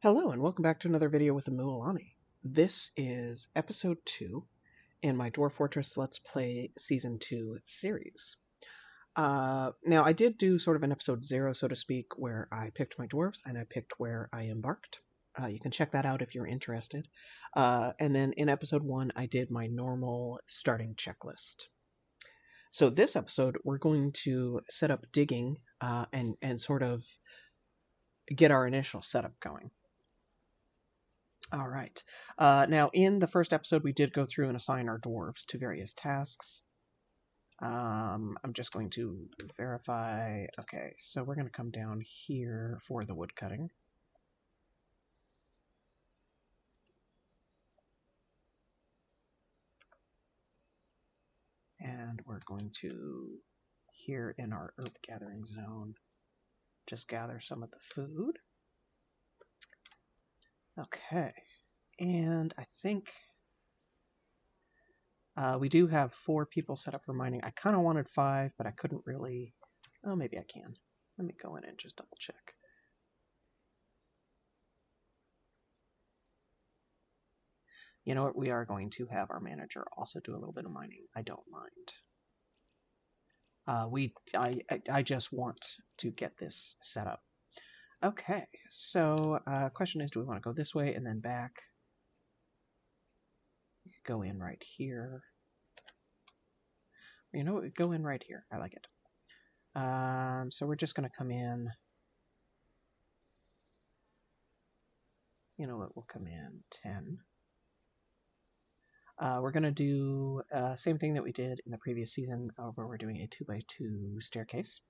Hello and welcome back to another video with the Mualani. This is episode 2 in my Dwarf Fortress Let's Play Season 2 series. Now I did do sort of an episode 0, so to speak, where I picked my dwarves and I picked where I embarked. You can check that out if you're interested. And then in episode 1 I did my normal starting checklist. So this episode we're going to set up digging and sort of get our initial setup going. All right. Now, in the first episode, we did go through and assign our dwarves to various tasks. I'm just going to verify. Okay, so we're going to come down here for the wood cutting. And we're going to, here in our herb gathering zone, just gather some of the food. Okay, and I think we do have 4 people set up for mining. I kind of wanted 5, but I couldn't really. Oh, maybe I can. Let me go in and just double check. You know what? We are going to have our manager also do a little bit of mining. I don't mind. I just want to get this set up. Okay, so question is, do we want to go this way and then back? We could go in right here. You know what? Go in right here. I like it. So we're just going to come in. You know what? We'll come in 10. We're going to do same thing that we did in the previous season, where we're doing a 2x2 staircase.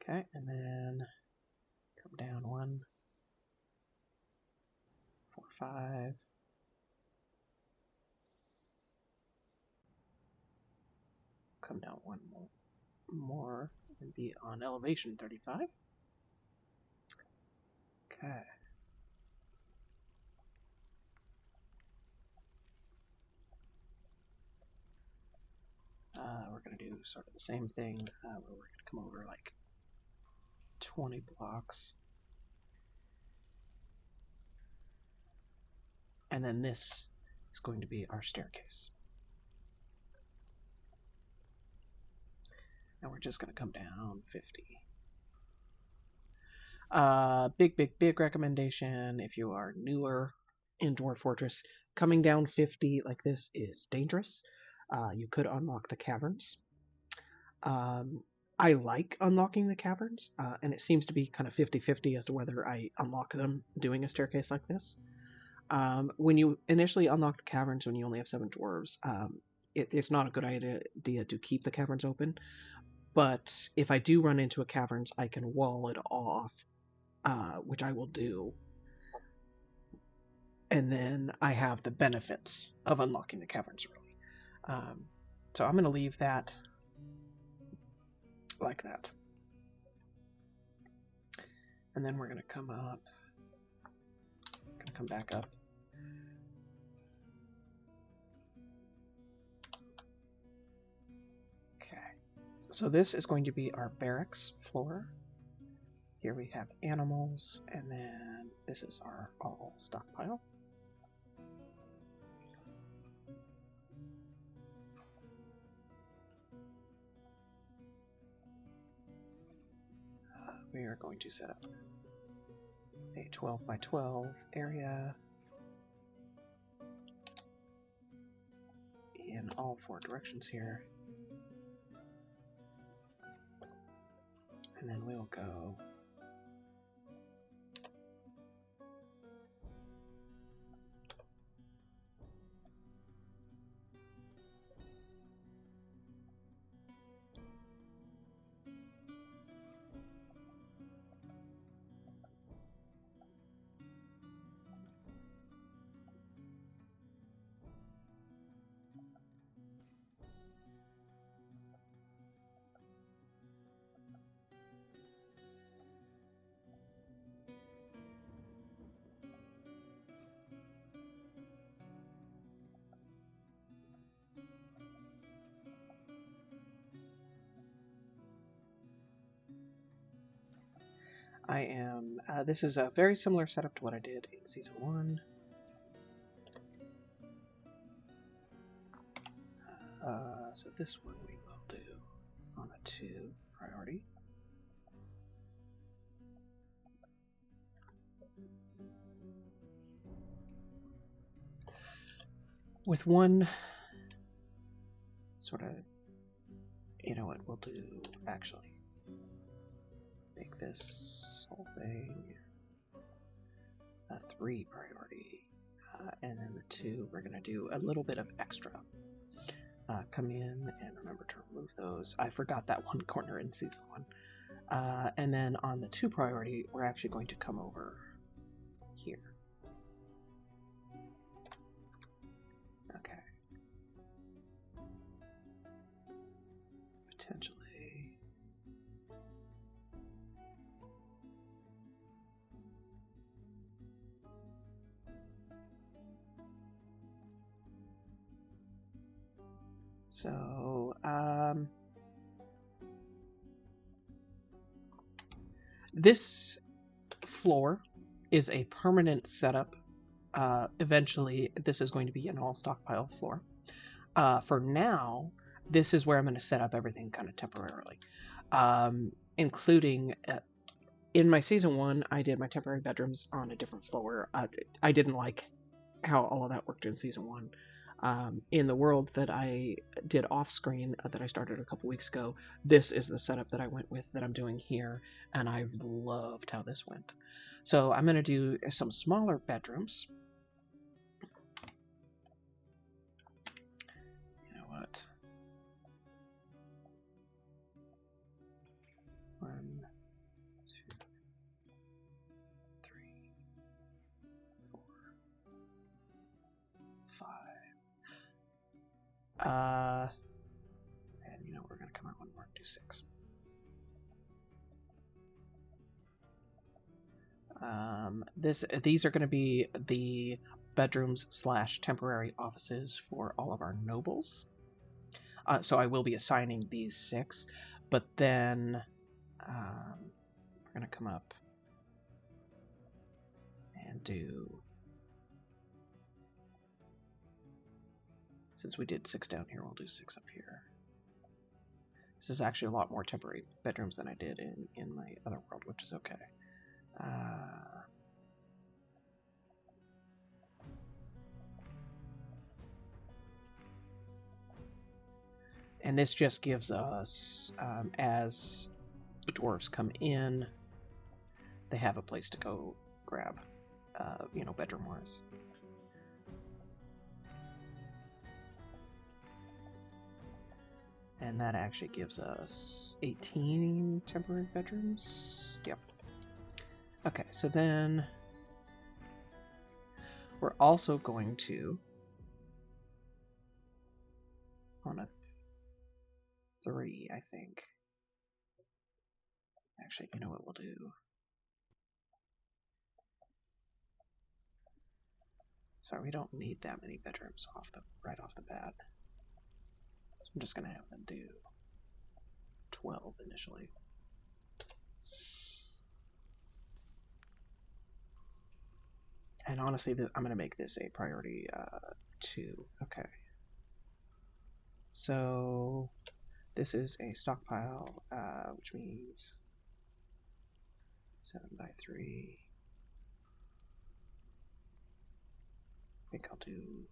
Okay, and then come down 1, 4, 5. Come down 1 more and be on elevation 35. Okay. We're going to do sort of the same thing, where we're going to come over like 20 blocks. And then this is going to be our staircase. And we're just going to come down 50. Big recommendation if you are newer in Dwarf Fortress. Coming down 50 like this is dangerous. You could unlock the caverns. I like unlocking the caverns, and it seems to be kind of 50-50 as to whether I unlock them doing a staircase like this. When you initially unlock the caverns when you only have 7 dwarves, it's not a good idea to keep the caverns open. But if I do run into a caverns, I can wall it off, which I will do. And then I have the benefits of unlocking the caverns early. So I'm going to leave that like that. And then we're going to come up. Going to come back up. Okay. So this is going to be our barracks floor. Here we have animals, and then this is our all stockpile. We are going to set up a 12 by 12 area in all 4 directions here. And then we'll go This is a very similar setup to what I did in Season 1. So this one we will do on a 2 priority. With one sort of, you know what we'll do, actually. Make this whole thing a 3 priority. And then the 2, we're going to do a little bit of extra. Come in and remember to remove those. I forgot that one corner in Season 1. And then on the 2 priority, we're actually going to come over here. Okay. Potentially. So, this floor is a permanent setup. Eventually, this is going to be an all stockpile floor. For now, this is where I'm going to set up everything kind of temporarily, including in my Season 1, I did my temporary bedrooms on a different floor. I didn't like how all of that worked in Season 1. In the world that I did off screen that I started a couple weeks ago, this is the setup that I went with that I'm doing here, and I loved how this went. So I'm going to do some smaller bedrooms. You know what? 1, 2, 3, 4, 5. And you know, we're going to come out one more and do 6. These are going to be the bedrooms / temporary offices for all of our nobles. So I will be assigning these 6, but then we're going to come up and do, since we did 6 down here, we'll do 6 up here. This is actually a lot more temporary bedrooms than I did in my other world, which is okay. And this just gives us, as dwarves come in, they have a place to go grab, you know, bedroom-wise. And that actually gives us 18 temporary bedrooms. Yep. Okay, so then we're also going to, on a 3, I think. Actually, you know what we'll do? Sorry, we don't need that many bedrooms right off the bat. So I'm just going to have them do 12 initially. And honestly, I'm going to make this a priority 2. Okay. So this is a stockpile, which means 7 by 3. I think I'll do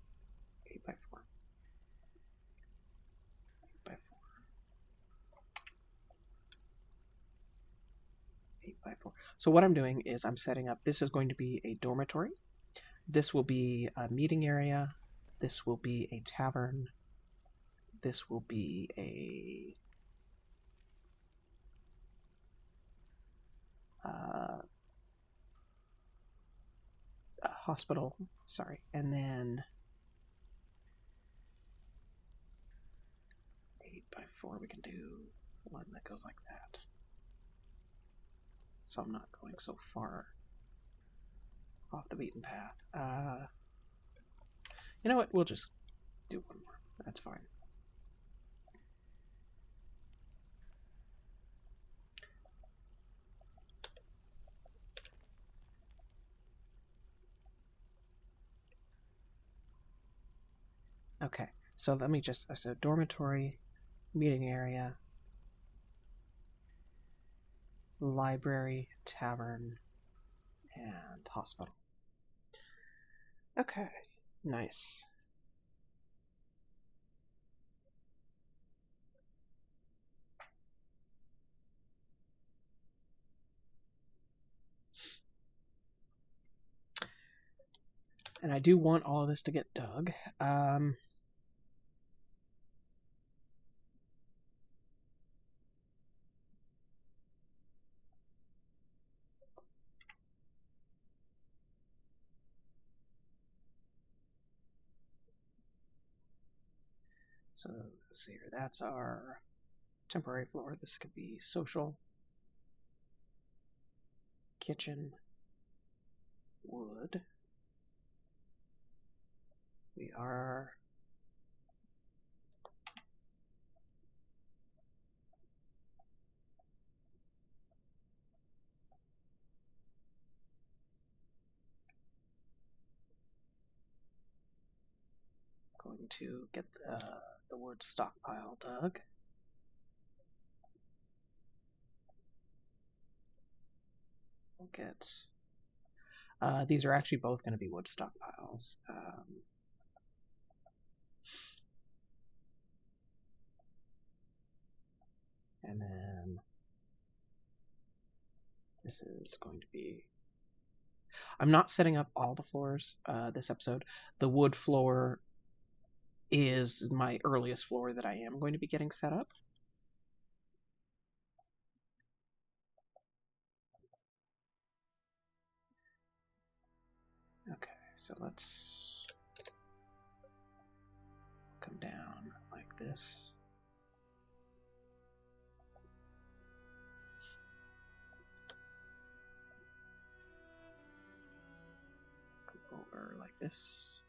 8 by 4. 8 by 4. 8 by 4. So what I'm doing is I'm setting up, this is going to be a dormitory. This will be a meeting area. This will be a tavern. This will be a hospital, sorry, and then 8 by 4, we can do one that goes like that. So I'm not going so far off the beaten path. You know what, we'll just do one more, that's fine. Okay, so let me just, so dormitory, meeting area, library, tavern, and hospital. Okay, nice. And I do want all of this to get dug. So let's see here. That's our temporary floor. This could be social, kitchen, wood. We are going to get the wood stockpile dug. We'll get. These are actually both going to be wood stockpiles. And then this is going to be. I'm not setting up all the floors this episode. The wood floor is my earliest floor that I am going to be getting set up. Okay, so let's come down like this. Come over like this.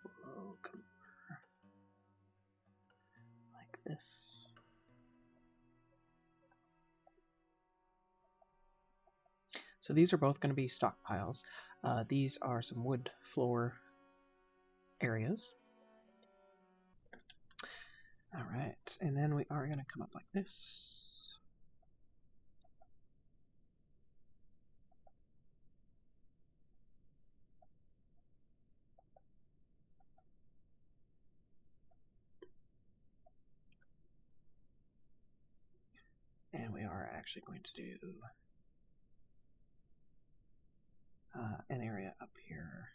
Whoa, come over like this. So these are both going to be stockpiles. These are some wood floor areas. All right, and then we are going to come up like this. And we are actually going to do an area up here.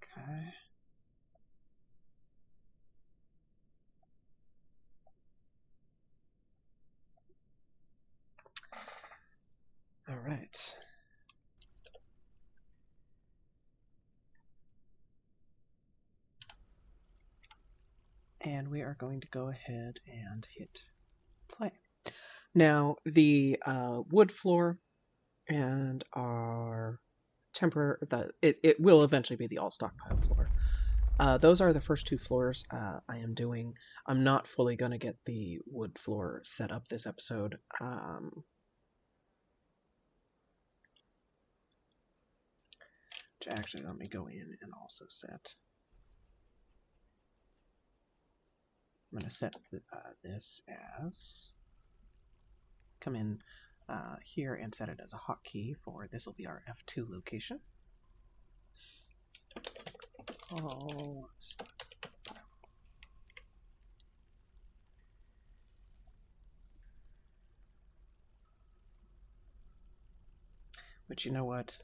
Okay. All right. And we are going to go ahead and hit play. Now, the wood floor and our it will eventually be the all stockpile floor. Those are the first two floors I am doing. I'm not fully going to get the wood floor set up this episode. Actually, let me go in and also set. I'm going to set this as, come in here and set it as a hotkey for, this will be our F2 location. Oh, stop. But you know what?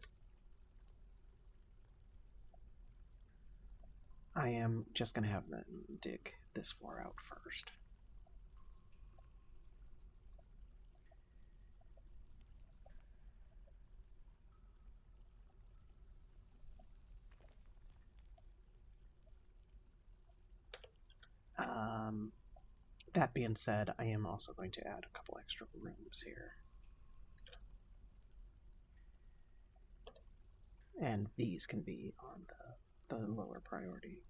I am just going to have them dig this floor out first. That being said, I am also going to add a couple extra rooms here. And these can be on the lower priority.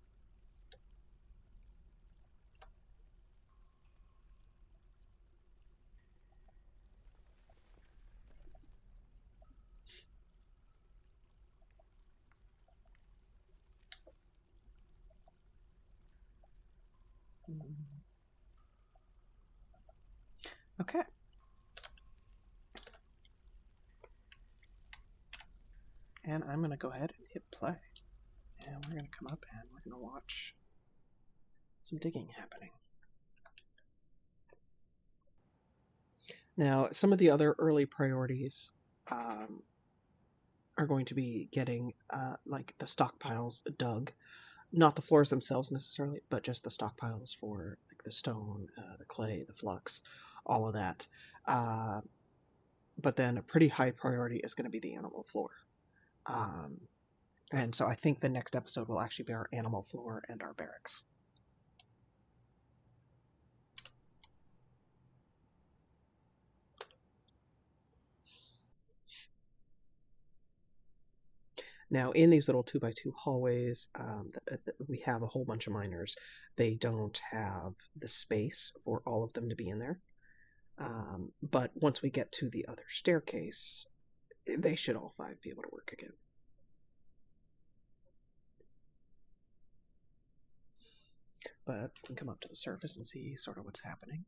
Okay. And I'm going to go ahead and hit play. And we're going to come up and we're going to watch some digging happening. Now, some of the other early priorities are going to be getting like the stockpiles dug. Not the floors themselves necessarily, but just the stockpiles for like the stone, the clay, the flux, all of that. But then a pretty high priority is going to be the animal floor. And so I think the next episode will actually be our animal floor and our barracks. Now, in these little 2x2 hallways, we have a whole bunch of miners. They don't have the space for all of them to be in there. But once we get to the other staircase, they should all 5 be able to work again. But we can come up to the surface and see sort of what's happening.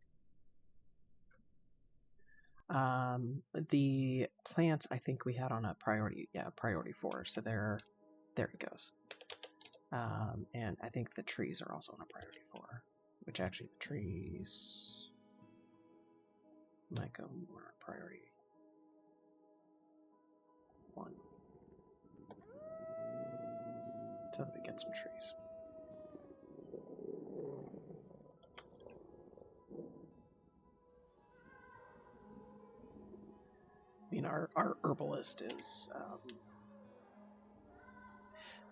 The plants, I think we had on a priority, priority 4. So there it goes. And I think the trees are also on a priority 4, which actually the trees might go more on priority 1. Until we get some trees. I mean, our herbalist is...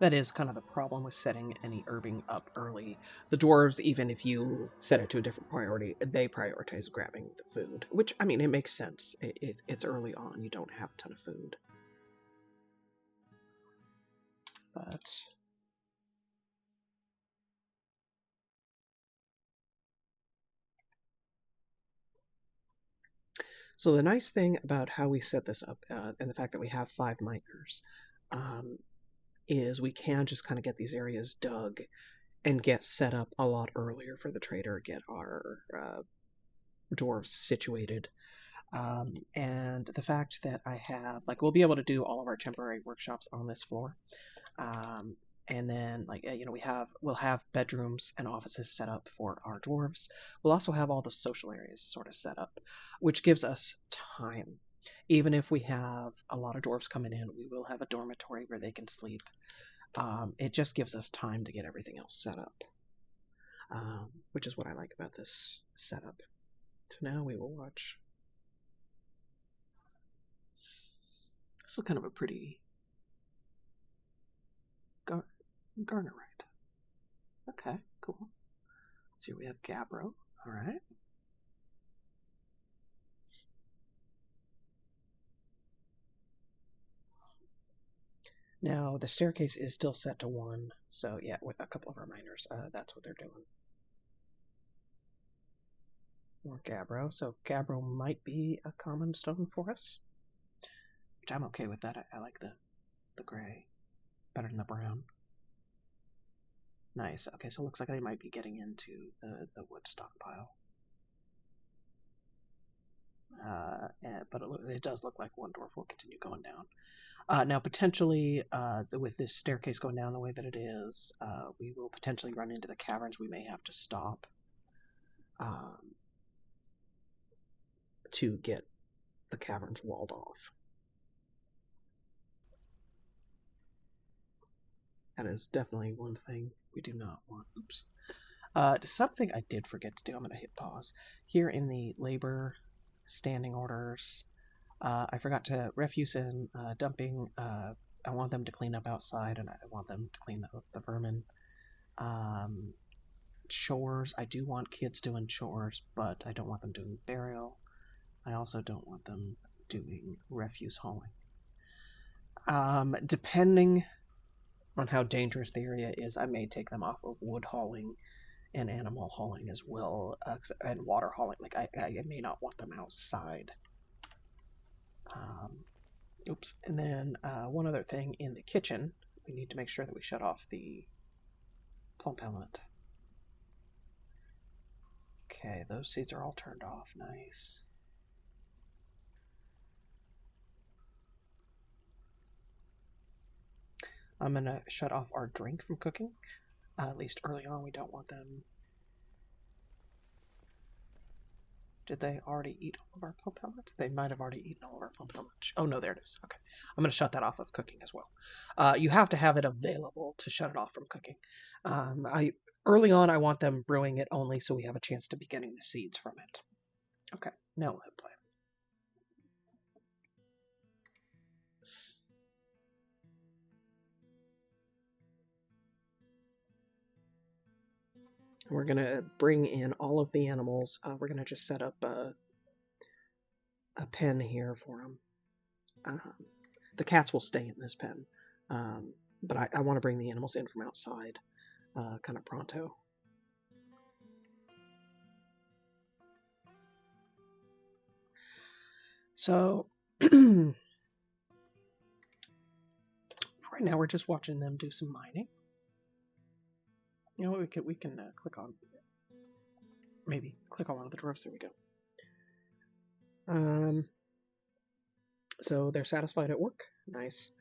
that is kind of the problem with setting any herbing up early. The dwarves, even if you set it to a different priority, they prioritize grabbing the food. Which, I mean, it makes sense. It's early on. You don't have a ton of food. But... So the nice thing about how we set this up, and the fact that we have 5 miners, is we can just kind of get these areas dug and get set up a lot earlier for the trader, get our dwarves situated. And the fact that I have, like, we'll be able to do all of our temporary workshops on this floor. And then, like, we'll have bedrooms and offices set up for our dwarves. We'll also have all the social areas sort of set up, which gives us time. Even if we have a lot of dwarves coming in, we will have a dormitory where they can sleep. It just gives us time to get everything else set up, which is what I like about this setup. So now we will watch. This is kind of a pretty Garnerite. Okay, cool. So here we have Gabbro. All right. Now, the staircase is still set to 1, so yeah, with a couple of our miners, that's what they're doing. More Gabbro, so Gabbro might be a common stone for us, which I'm okay with that. I like the gray better than the brown. Nice. Okay, so it looks like they might be getting into the wood stockpile. But it does look like one dwarf will continue going down. Now, potentially, with this staircase going down the way that it is, we will potentially run into the caverns. We may have to stop to get the caverns walled off. That is definitely one thing we do not want. Oops. Something I did forget to do. I'm going to hit pause. Here in the labor standing orders, I forgot to refuse and dumping. I want them to clean up outside, and I want them to clean the vermin. Chores, I do want kids doing chores, but I don't want them doing burial. I also don't want them doing refuse hauling. Depending on how dangerous the area is, I may take them off of wood hauling and animal hauling as well, and water hauling. Like, I may not want them outside. Oops. And then one other thing in the kitchen, we need to make sure that we shut off the plump element. Okay, those seeds are all turned off. Nice. I'm going to shut off our drink from cooking. At least early on, we don't want them. Did they already eat all of our pump helmets? They might have already eaten all of our pump helmets. Oh, no, there it is. Okay. I'm going to shut that off of cooking as well. You have to have it available to shut it off from cooking. Early on, I want them brewing it only so we have a chance to be getting the seeds from it. Okay, now we'll hit play. We're going to bring in all of the animals. We're going to just set up a pen here for them. The cats will stay in this pen, but I want to bring the animals in from outside kind of pronto. So for right now, we're just watching them do some mining. You know what, we can click on, maybe click on one of the dwarfs. There we go. So they're satisfied at work. Nice.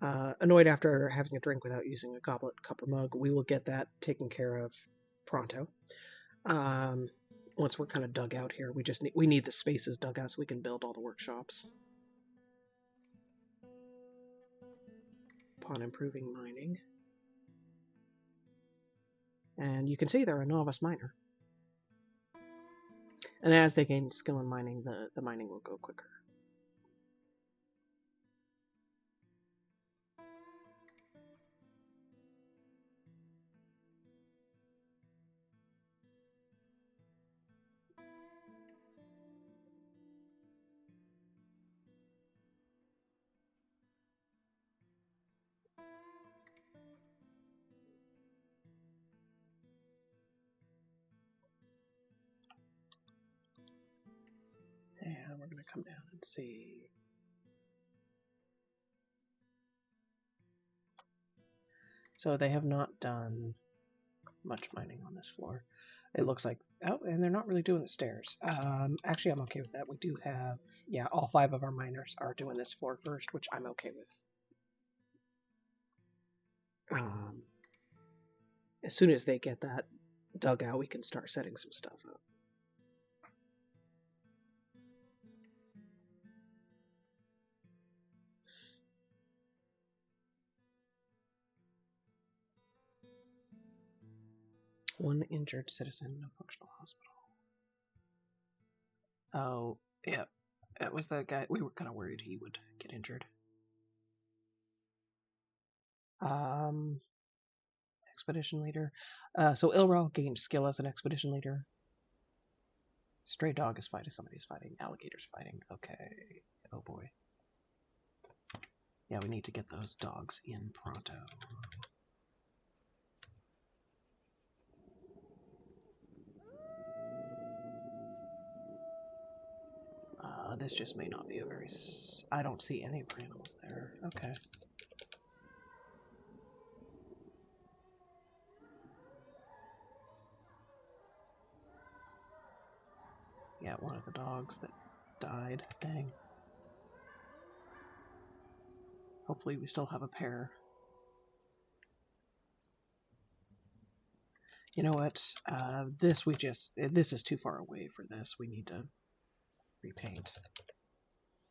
Annoyed after having a drink without using a goblet, cup, or mug. We will get that taken care of pronto. Once we're kind of dug out here, we need the spaces dug out so we can build all the workshops. Upon improving mining. And you can see they're a novice miner. And as they gain skill in mining, the mining will go quicker. And we're going to come down and see. So they have not done much mining on this floor. It looks like, oh, and they're not really doing the stairs. Actually, I'm okay with that. We do have, yeah, all 5 of our miners are doing this floor first, which I'm okay with. As soon as they get that dug out, we can start setting some stuff up. One injured citizen in a functional hospital. Oh, yeah. It was that guy. We were kind of worried he would get injured. Expedition leader. So Ilral gained skill as an expedition leader. Stray dog is fighting. Somebody's fighting. Alligator's fighting. Okay. Oh boy. Yeah, we need to get those dogs in pronto. This just may not be a very... I don't see any of our animals there. Okay. Yeah, one of the dogs that died. Dang. Hopefully we still have a pair. You know what? This is too far away for this. We need to repaint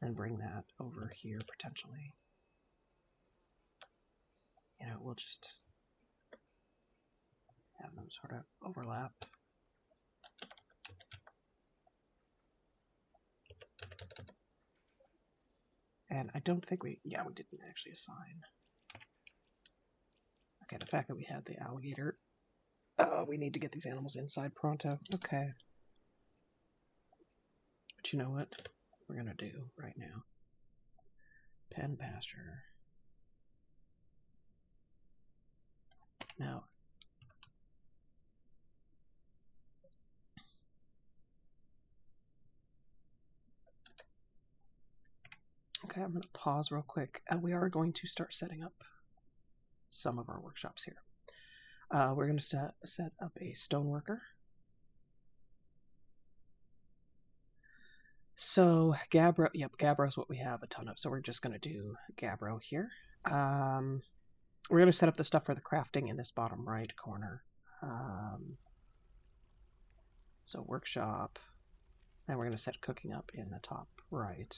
and bring that over here potentially. You know, we'll just have them sort of overlap. And I don't think we didn't actually assign. Okay, the fact that we had the alligator. We need to get these animals inside pronto. Okay. But you know what we're going to do right now? Pen pasture. Now, okay, I'm going to pause real quick. We are going to start setting up some of our workshops here. We're going to set up a stoneworker. So Gabbro, yep, Gabbro is what we have a ton of. So we're just going to do Gabbro here. We're going to set up the stuff for the crafting in this bottom right corner. So workshop, and we're going to set cooking up in the top right.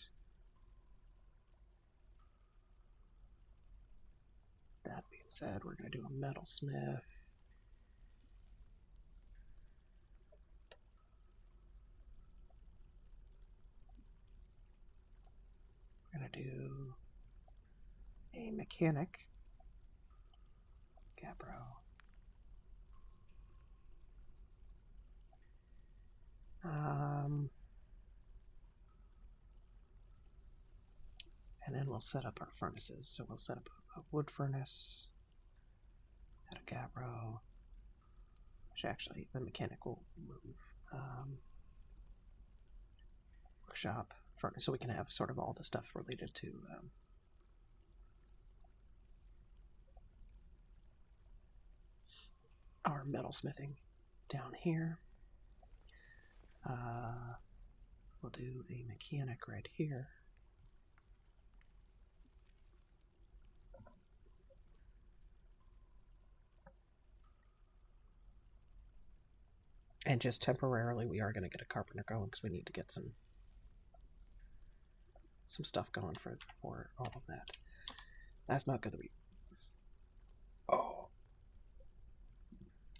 That being said, we're going to do a metalsmith. We're going to do a mechanic, Gabbro. And then we'll set up our furnaces. So we'll set up a wood furnace at a Gabbro, which actually the mechanic will move. Workshop furnace, so we can have sort of all the stuff related to our metalsmithing down here. We'll do a mechanic right here. And just temporarily, we are going to get a carpenter going because we need to get some stuff going for all of that. That's not going to be. Oh,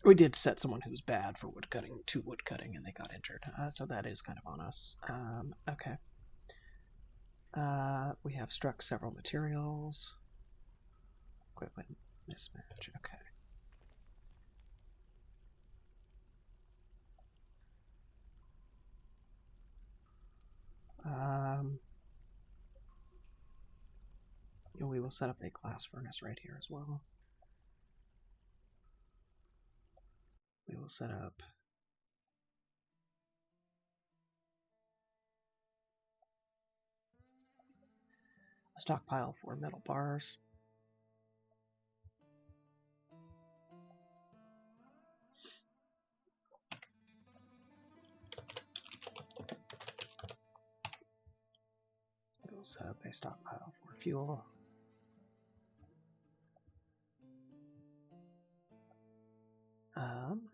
we did set someone who's bad for woodcutting to woodcutting, and they got injured. So that is kind of on us. Okay. We have struck several materials. Equipment mismatch. Okay. We will set up a glass furnace right here as well. We will set up a stockpile for metal bars. We will set up a stockpile for fuel.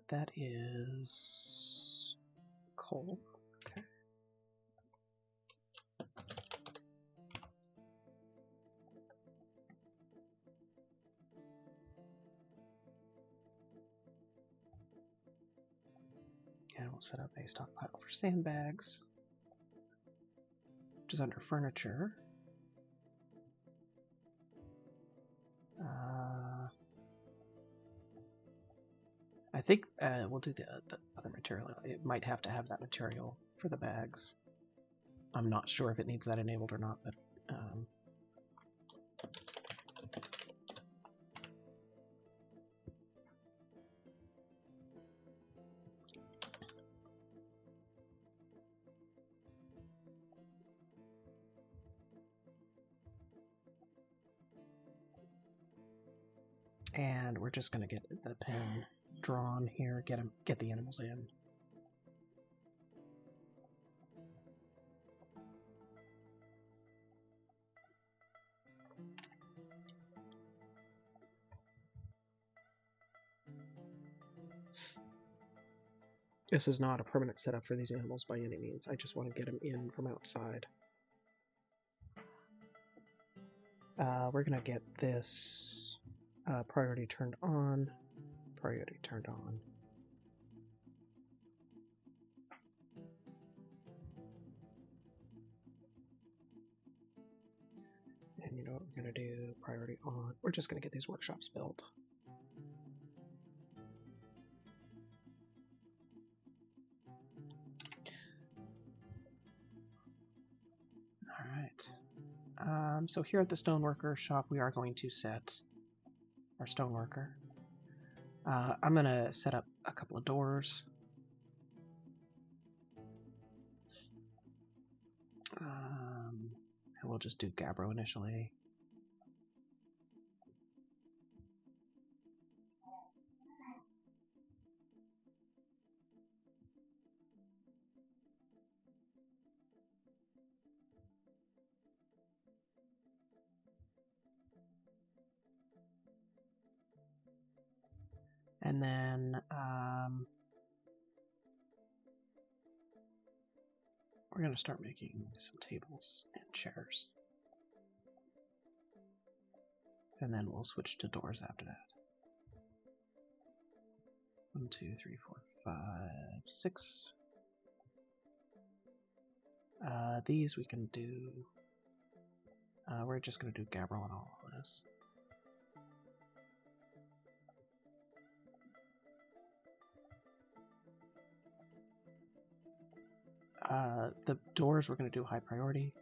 That is coal. Okay. And we'll set up a stockpile for sandbags, which is under furniture. I think we'll do the other material. It might have to have that material for the bags. I'm not sure if it needs that enabled or not, but and we're just going to get the pen drawn here, get the animals in. This is not a permanent setup for these animals by any means. I just want to get them in from outside. We're going to get this priority turned on. Priority turned on. And you know what we're going to do? Priority on. We're just going to get these workshops built. Alright. So here at the stoneworker shop, we are going to set our stoneworker. I'm going to set up a couple of doors. And we'll just do Gabbro initially. And then we're going to start making some tables and chairs. And then we'll switch to doors after that. 1, 2, 3, 4, 5, 6. These we can do. We're just going to do gabbro on all of this. The doors we're going to do high priority.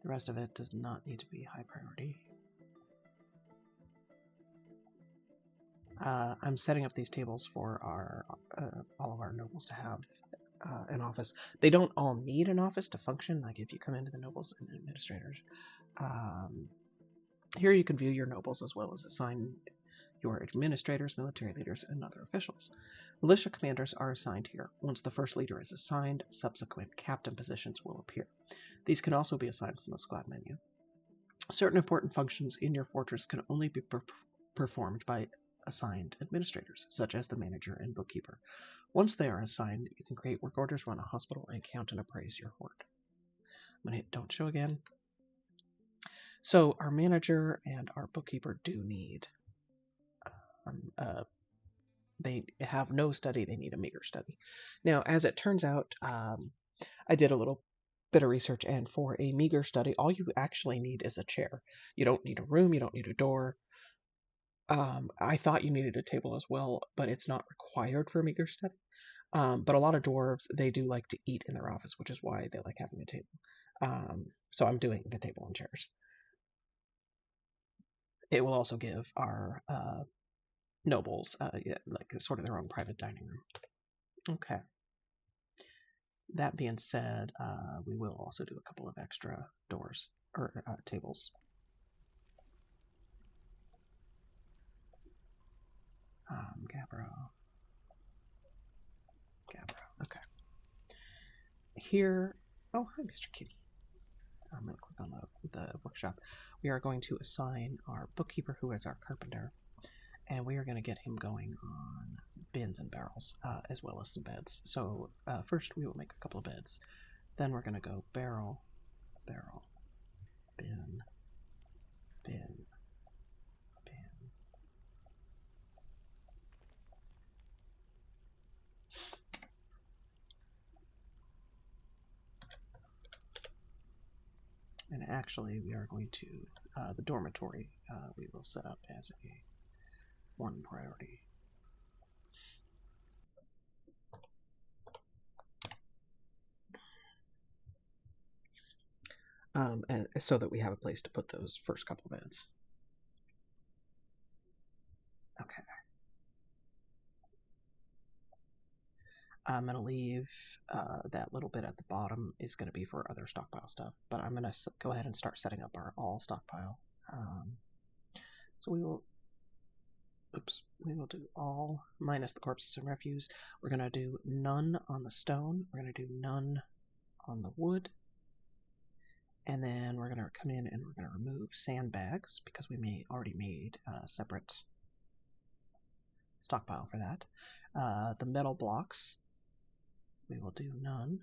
The rest of it does not need to be high priority. I'm setting up these tables for our all of our nobles to have an office. They don't all need an office to function. Like if you come into the nobles and administrators, here you can view your nobles as well as assign your administrators, military leaders, and other officials. Militia commanders are assigned here. Once the first leader is assigned, subsequent captain positions will appear. These can also be assigned from the squad menu. Certain important functions in your fortress can only be performed by assigned administrators, such as the manager and bookkeeper. Once they are assigned, you can create work orders, run a hospital, and count and appraise your horde. I'm going to hit don't show again. So our manager and our bookkeeper do need they have no study, they need a meager study. Now, as it turns out, I did a little bit of research, and for a meager study, all you actually need is a chair. You don't need a room, you don't need a door. I thought you needed a table as well, but it's not required for a meager study. But a lot of dwarves, they do like to eat in their office, which is why they like having a table. So I'm doing the table and chairs. It will also give our nobles like sort of their own private dining room. Okay. That being said, we will also do a couple of extra doors or tables. Gabbro. Okay. Here. Oh, hi, Mr. Kitty. I'm going to click on the workshop. We are going to assign our bookkeeper, who is our carpenter, and we are going to get him going on bins and barrels, as well as some beds. So first we will make a couple of beds. Then we're going to go barrel, barrel, bin, bin, bin. And actually we are going to, the dormitory, we will set up as a 1 priority. And so that we have a place to put those first couple of beds. Okay. I'm going to leave that little bit at the bottom is going to be for other stockpile stuff, but I'm going to go ahead and start setting up our all stockpile. So we will do all minus the corpses and refuse. We're going to do none on the stone. We're going to do none on the wood. And then we're going to come in and we're going to remove sandbags because we already made a separate stockpile for that. The metal blocks, we will do none.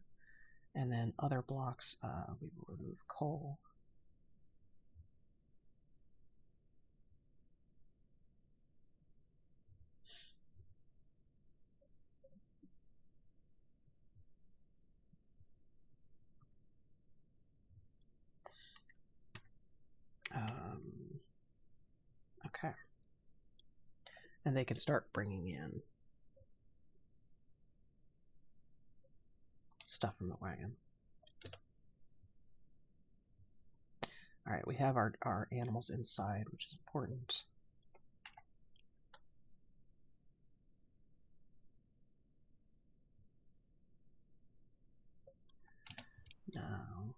And then other blocks, we will remove coal. Okay. And they can start bringing in stuff from the wagon. Alright, we have our animals inside, which is important. Now,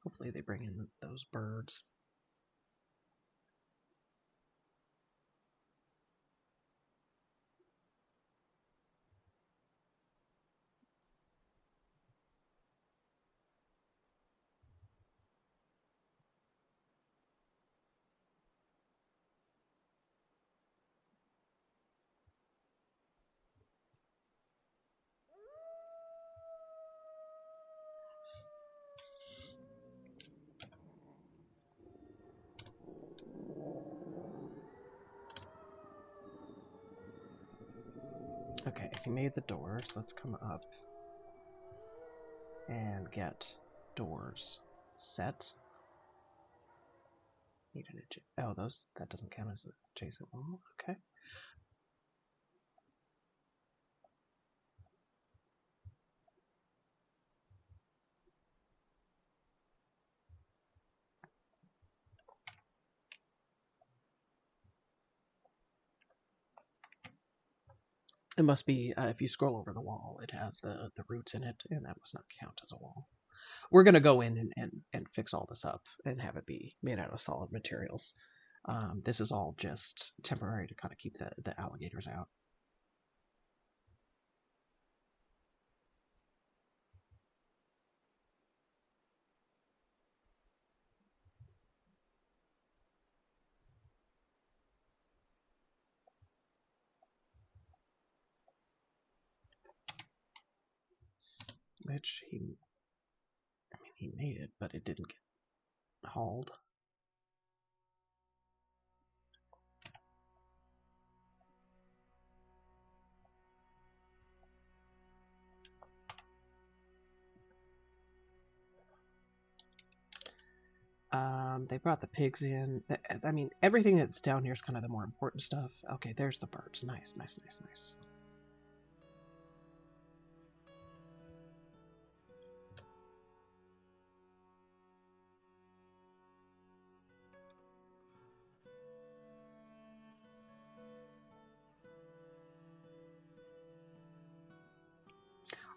hopefully they bring in those birds. we made the doors. Let's come up and get doors set. Need an oh, that doesn't count as an adjacent wall. Okay. It must be, if you scroll over the wall, it has the roots in it, and that must not count as a wall. We're going to go in and fix all this up and have it be made out of solid materials. This is all just temporary to kind of keep the alligators out. Which he made it, but it didn't get hauled. They brought the pigs in. I mean, everything that's down here is kind of the more important stuff. Okay, there's the birds. Nice, nice, nice, nice.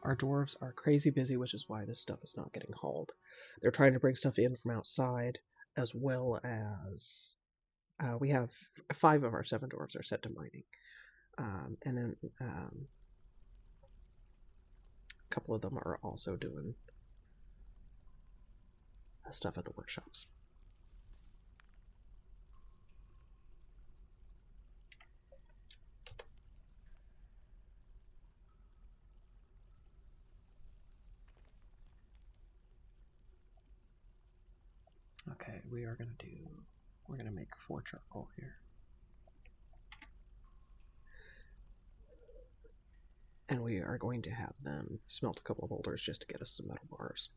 Our dwarves are crazy busy, which is why this stuff is not getting hauled. They're trying to bring stuff in from outside, as well as we have 5 of our 7 dwarves are set to mining. And then a couple of them are also doing stuff at the workshops. Okay, we're gonna make 4 charcoal here. And we are going to have them smelt a couple of boulders just to get us some metal bars.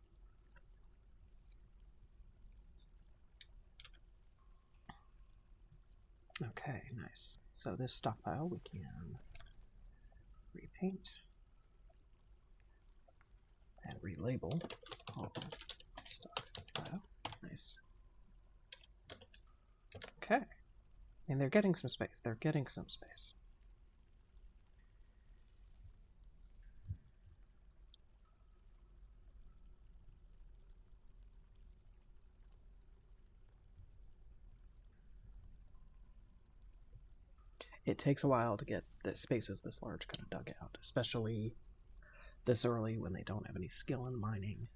Okay, nice. So this stockpile we can repaint and relabel all stockpile. Nice. Okay. And they're getting some space. They're getting some space. It takes a while to get the spaces this large kind of dug out, especially this early when they don't have any skill in mining.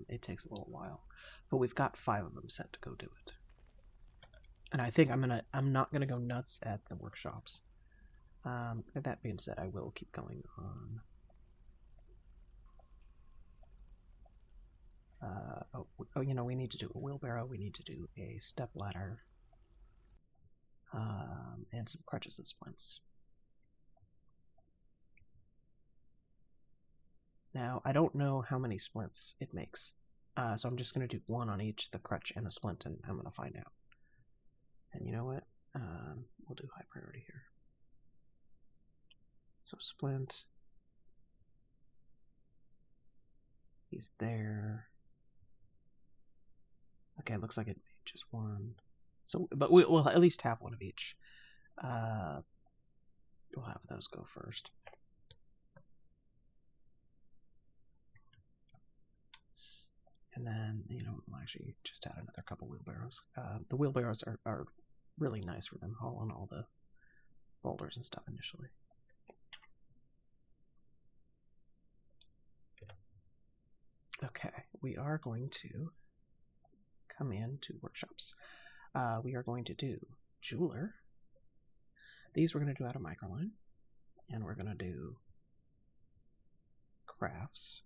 It takes a little while, but we've got 5 of them set to go do it. And I think I'm not gonna go nuts at the workshops. That being said, I will keep going on. You know, we need to do a wheelbarrow. We need to do a step ladder, and some crutches and splints. Now, I don't know how many splints it makes, so I'm just going to do 1 on each, the crutch and the splint, and I'm going to find out. And you know what? We'll do high priority here. So splint. He's there. Okay, looks like it made just 1. So, but we'll at least have 1 of each. We'll have those go first. And then, you know, we'll actually just add another couple wheelbarrows. The wheelbarrows are really nice for them hauling all the boulders and stuff initially. Okay, we are going to come into workshops. We are going to do jeweler. These we're going to do out of microline. And we're going to do crafts.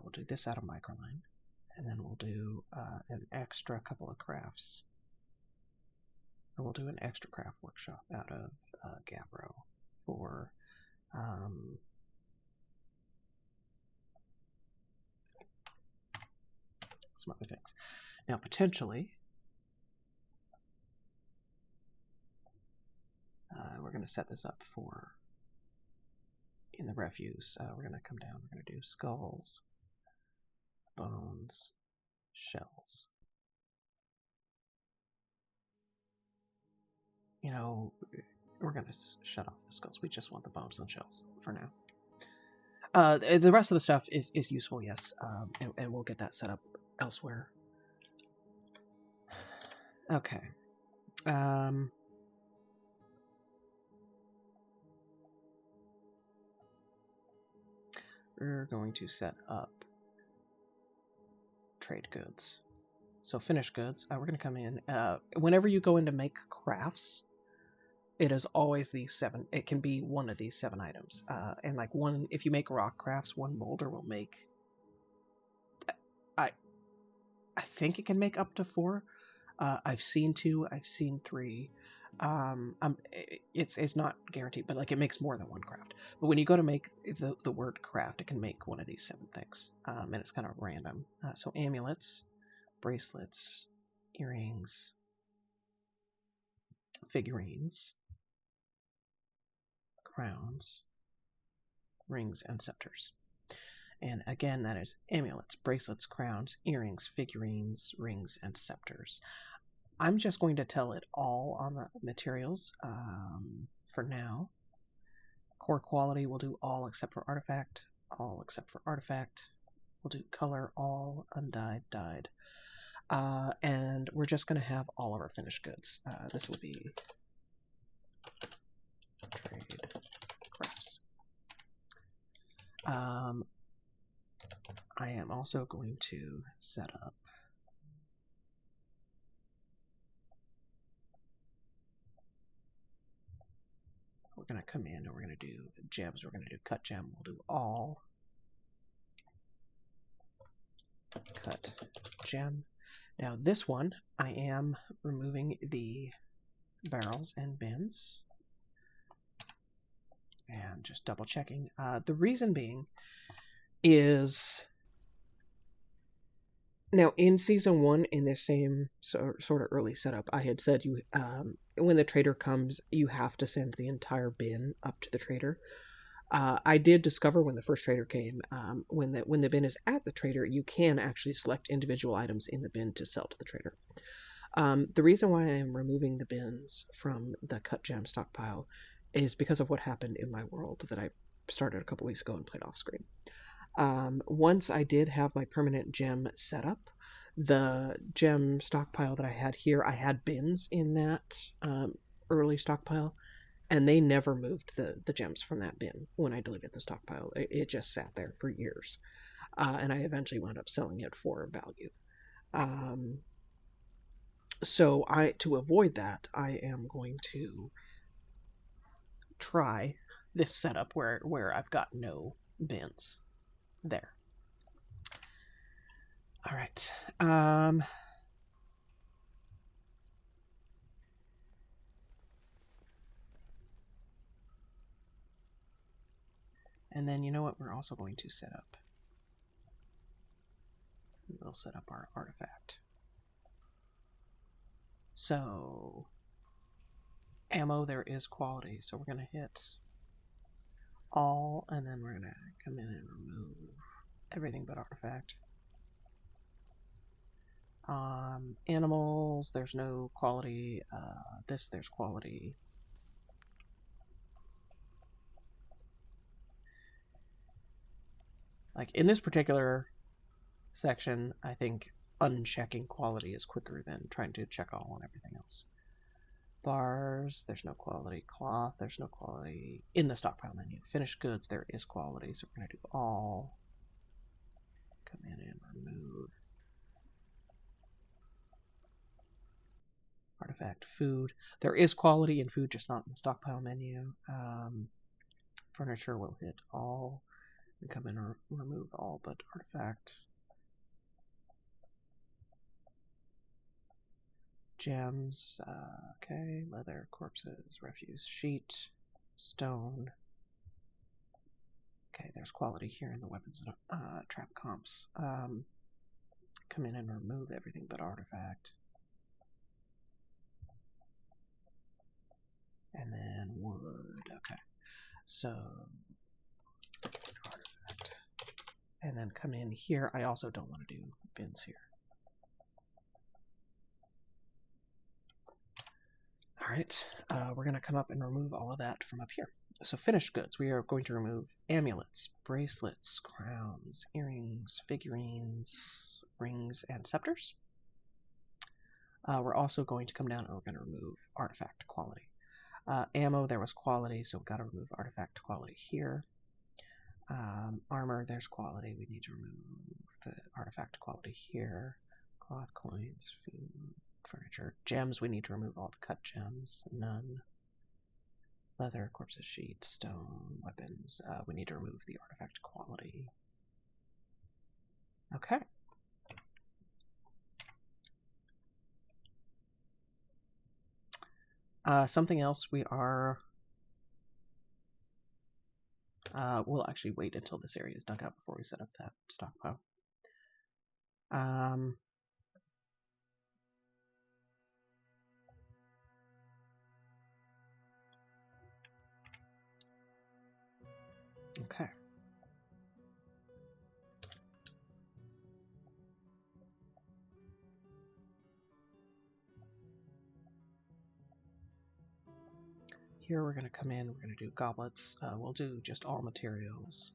We'll do this out of microline. And then we'll do an extra couple of crafts. Or we'll do an extra craft workshop out of Gabbro. for some other things. Now, potentially, we're going to set this up for in the refuse. We're going to come down. We're going to do skulls, bones, shells. You know, we're going to shut off the skulls. We just want the bones and shells for now. The rest of the stuff is useful, yes, and we'll get that set up elsewhere. Okay. We're going to set up trade goods. So finished goods, we're going to come in. Whenever you go in to make crafts, it is always these 7. It can be one of these 7 items. And like one, if you make rock crafts, one molder will make. I think it can make up to 4. I've seen 2. I've seen 3. It's not guaranteed, but like it makes more than one craft. But when you go to make the word craft, it can make one of these 7 things, and it's kind of random. So amulets, bracelets, earrings, figurines, crowns, rings, and scepters. And again, that is amulets, bracelets, crowns, earrings, figurines, rings, and scepters. I'm just going to tell it all on the materials for now. Core quality, we'll do all except for artifact. All except for artifact. We'll do color, all, undyed, dyed. And we're just going to have all of our finished goods. This will be trade crafts. I am also going to set up we're going to come in and we're going to do gems. We're going to do cut gem. We'll do all cut gem. Now this one, I am removing the barrels and bins and just double checking. The reason being is now in season 1, in this same sort of early setup, I had said you when the trader comes, you have to send the entire bin up to the trader. I did discover when the first trader came, when the bin is at the trader, you can actually select individual items in the bin to sell to the trader. The reason why I am removing the bins from the cut gem stockpile is because of what happened in my world that I started a couple weeks ago and played off screen. Once I did have my permanent gem set up, the gem stockpile that I had here, I had bins in that early stockpile, and they never moved the gems from that bin when I deleted the stockpile. It just sat there for years, and I eventually wound up selling it for value. So to avoid that, I am going to try this setup where I've got no bins there. All right. And then you know what we're also going to set up? We'll set up our artifact. So ammo, there is quality, so we're going to hit all, and then we're going to come in and remove everything but artifact. Animals, there's no quality. This, there's quality. Like in this particular section, I think unchecking quality is quicker than trying to check all on everything else. Bars, there's no quality. Cloth, there's no quality. In the stockpile menu. Finished goods, there is quality, so we're going to do all. Come in and remove. Artifact, food. There is quality in food, just not in the stockpile menu. Furniture, will hit all. And come in and remove all but artifact. Gems, okay, leather, corpses, refuse, sheet. stone. Okay, there's quality here in the weapons trap comps. Come in and remove everything but artifact. And then wood. Okay, so artifact. And then come in here. I also don't want to do bins here. All right, we're going to come up and remove all of that from up here. So finished goods, we are going to remove amulets, bracelets, crowns, earrings, figurines, rings, and scepters. We're also going to come down and we're going to remove artifact quality. Ammo, there was quality, so we've got to remove artifact quality here. Armor, there's quality, we need to remove the artifact quality here. Cloth, coins, food, furniture. Gems, we need to remove all the cut gems, none. Leather, corpses, sheet, stone, weapons. We need to remove the artifact quality. Okay. Something else we are... we'll actually wait until this area is dug out before we set up that stockpile. Okay. Here we're going to come in, we're going to do goblets. We'll do just all materials.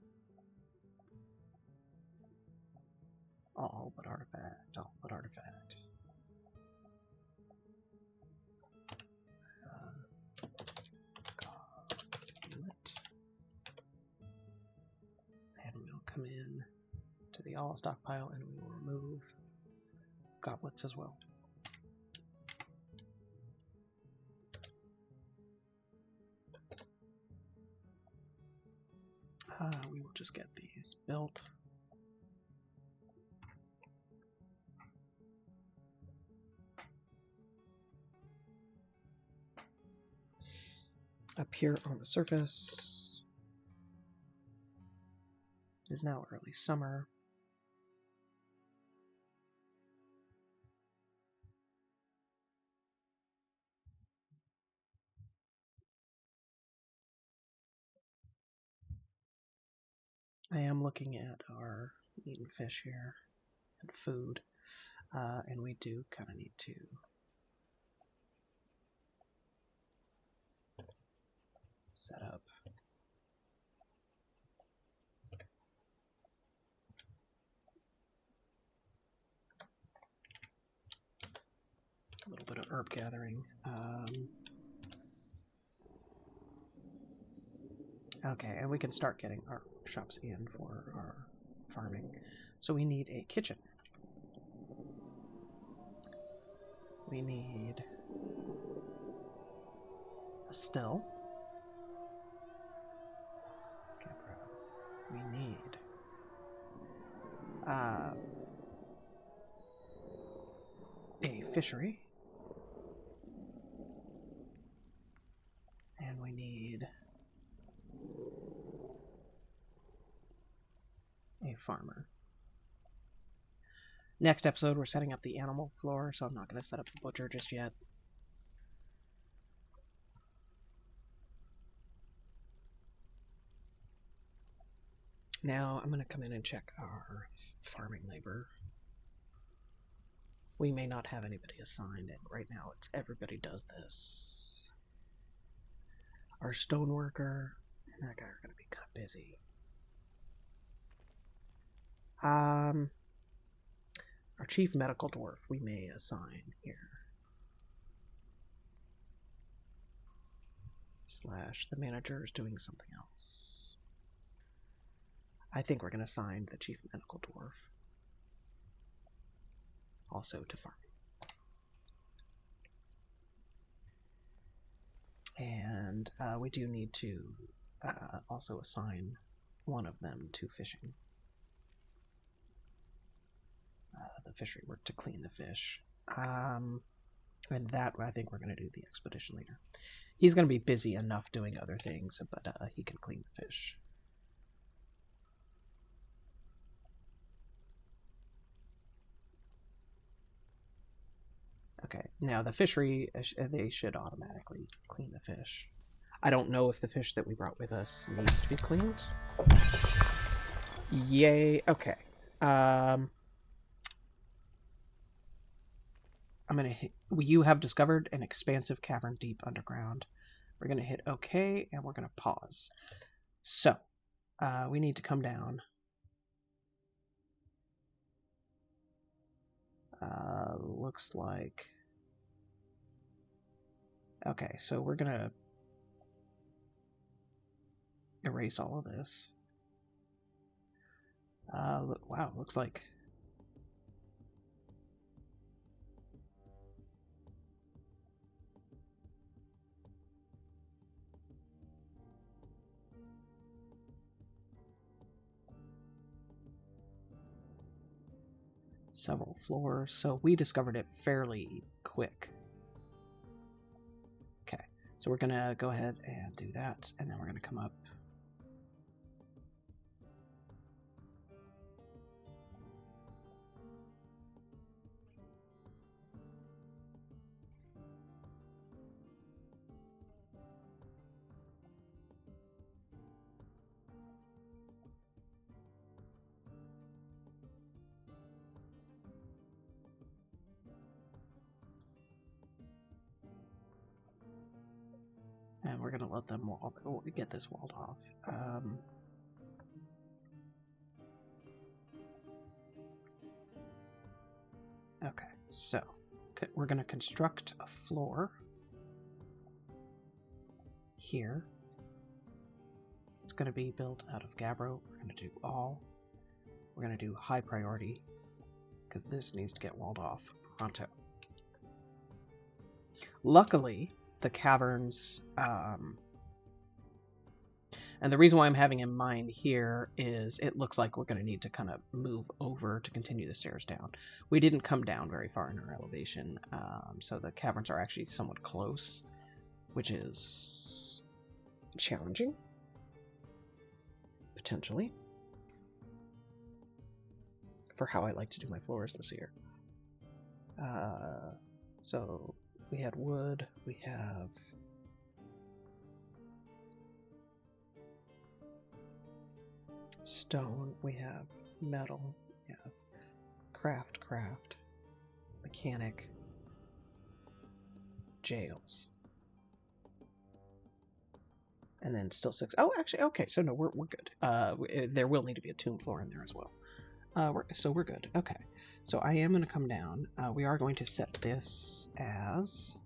All but artifact, all but artifact. Goblet. And we'll come in to the all stockpile and we will remove goblets as well. We will just get these built. Up here on the surface is now early summer. I am looking at our meat and fish here and food, and we do kind of need to set up a little bit of herb gathering. Okay, and we can start getting our shops in for our farming. So we need a kitchen. We need a still. We need a fishery. And we need a farmer. Next episode, we're setting up the animal floor, so I'm not going to set up the butcher just yet. Now I'm going to come in and check our farming labor. We may not have anybody assigned, and right now it's everybody does this. Our stoneworker and that guy are going to be kind of busy. Our chief medical dwarf we may assign here. / the manager is doing something else. I think we're going to assign the chief medical dwarf also to farming. And we do need to also assign one of them to fishing. The fishery work to clean the fish. And that, I think we're going to do the expedition leader. He's going to be busy enough doing other things, but he can clean the fish. Okay, now the fishery, they should automatically clean the fish. I don't know if the fish that we brought with us needs to be cleaned. Yay, okay. I'm gonna hit, you have discovered an expansive cavern deep underground. We're gonna hit OK, and we're gonna pause. So, we need to come down. Looks like... Okay, so we're gonna erase all of this. Wow, looks like... several floors, so we discovered it fairly quick. Okay, so we're gonna go ahead and do that, and then we're gonna come up. And we're gonna let them get this walled off. Okay, so we're gonna construct a floor here. It's gonna be built out of gabbro. We're gonna do all. We're gonna do high priority because this needs to get walled off pronto. Luckily, the caverns, and the reason why I'm having in mind here is it looks like we're going to need to kind of move over to continue the stairs down. We didn't come down very far in our elevation, so the caverns are actually somewhat close, which is challenging, potentially, for how I like to do my floors this year. So we had wood, we have stone, we have metal, we have craft, mechanic, jails, and then still 6. Oh, actually, okay, so no, we're good. There will need to be a tomb floor in there as well. So we're good. Okay, so I am going to come down. We are going to set this as...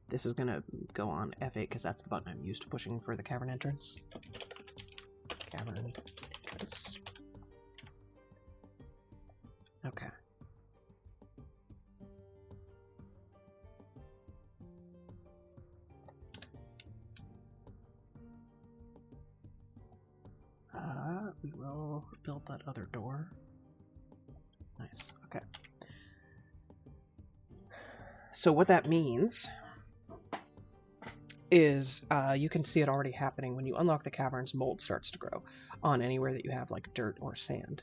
this is going to go on F8 because that's the button I'm used to pushing for the cavern entrance. Cavern entrance. Okay. We will build that other door. Nice. Okay. So what that means is you can see it already happening when you unlock the caverns. Mold starts to grow on anywhere that you have like dirt or sand,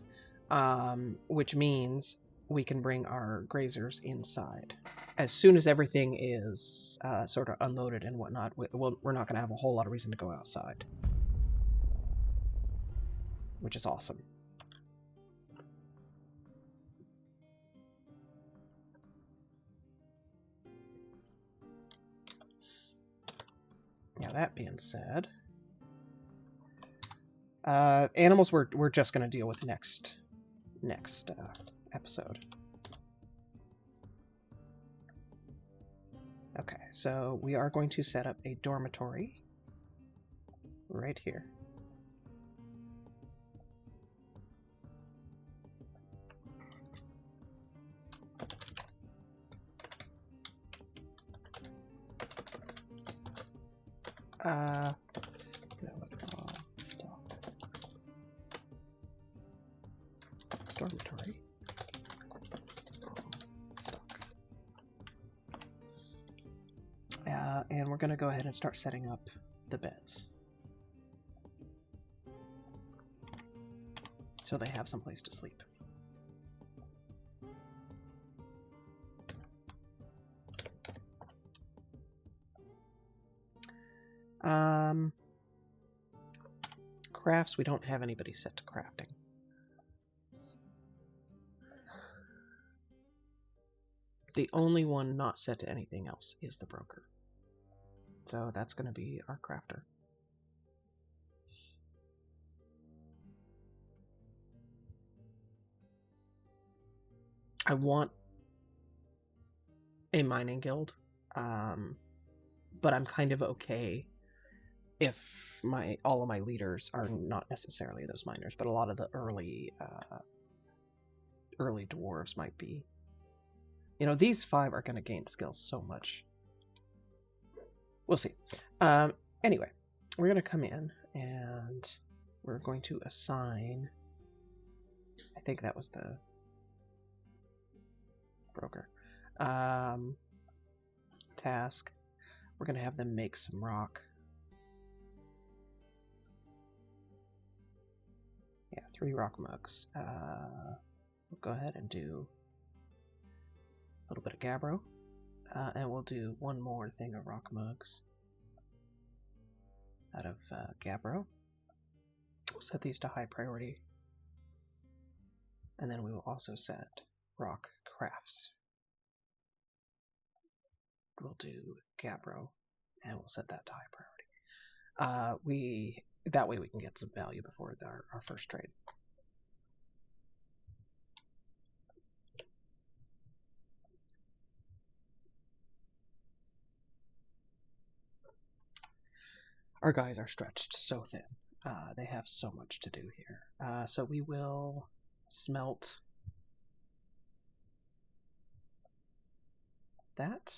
which means we can bring our grazers inside. As soon as everything is sort of unloaded and whatnot, we're not going to have a whole lot of reason to go outside, which is awesome. Now that being said, animals we're just going to deal with next episode. Okay, so we are going to set up a dormitory right here. No, stop. going to go ahead and start setting up the beds, so they have someplace to sleep. Crafts, we don't have anybody set to crafting. The only one not set to anything else is the broker. So that's going to be our crafter. I want a mining guild, but I'm kind of okay if all of my leaders are not necessarily those miners, but a lot of the early dwarves might be. You know, these 5 are going to gain skills so much. We'll see. Anyway, we're going to come in and we're going to assign, I think that was the broker, task. We're going to have them make some rock. Yeah, 3 rock mugs. We'll go ahead and do a little bit of gabbro, and we'll do 1 more thing of rock mugs out of gabbro. We'll set these to high priority, and then we will also set rock crafts. We'll do gabbro, and we'll set that to high priority. That way we can get some value before our first trade. Our guys are stretched so thin. They have so much to do here. So we will smelt that,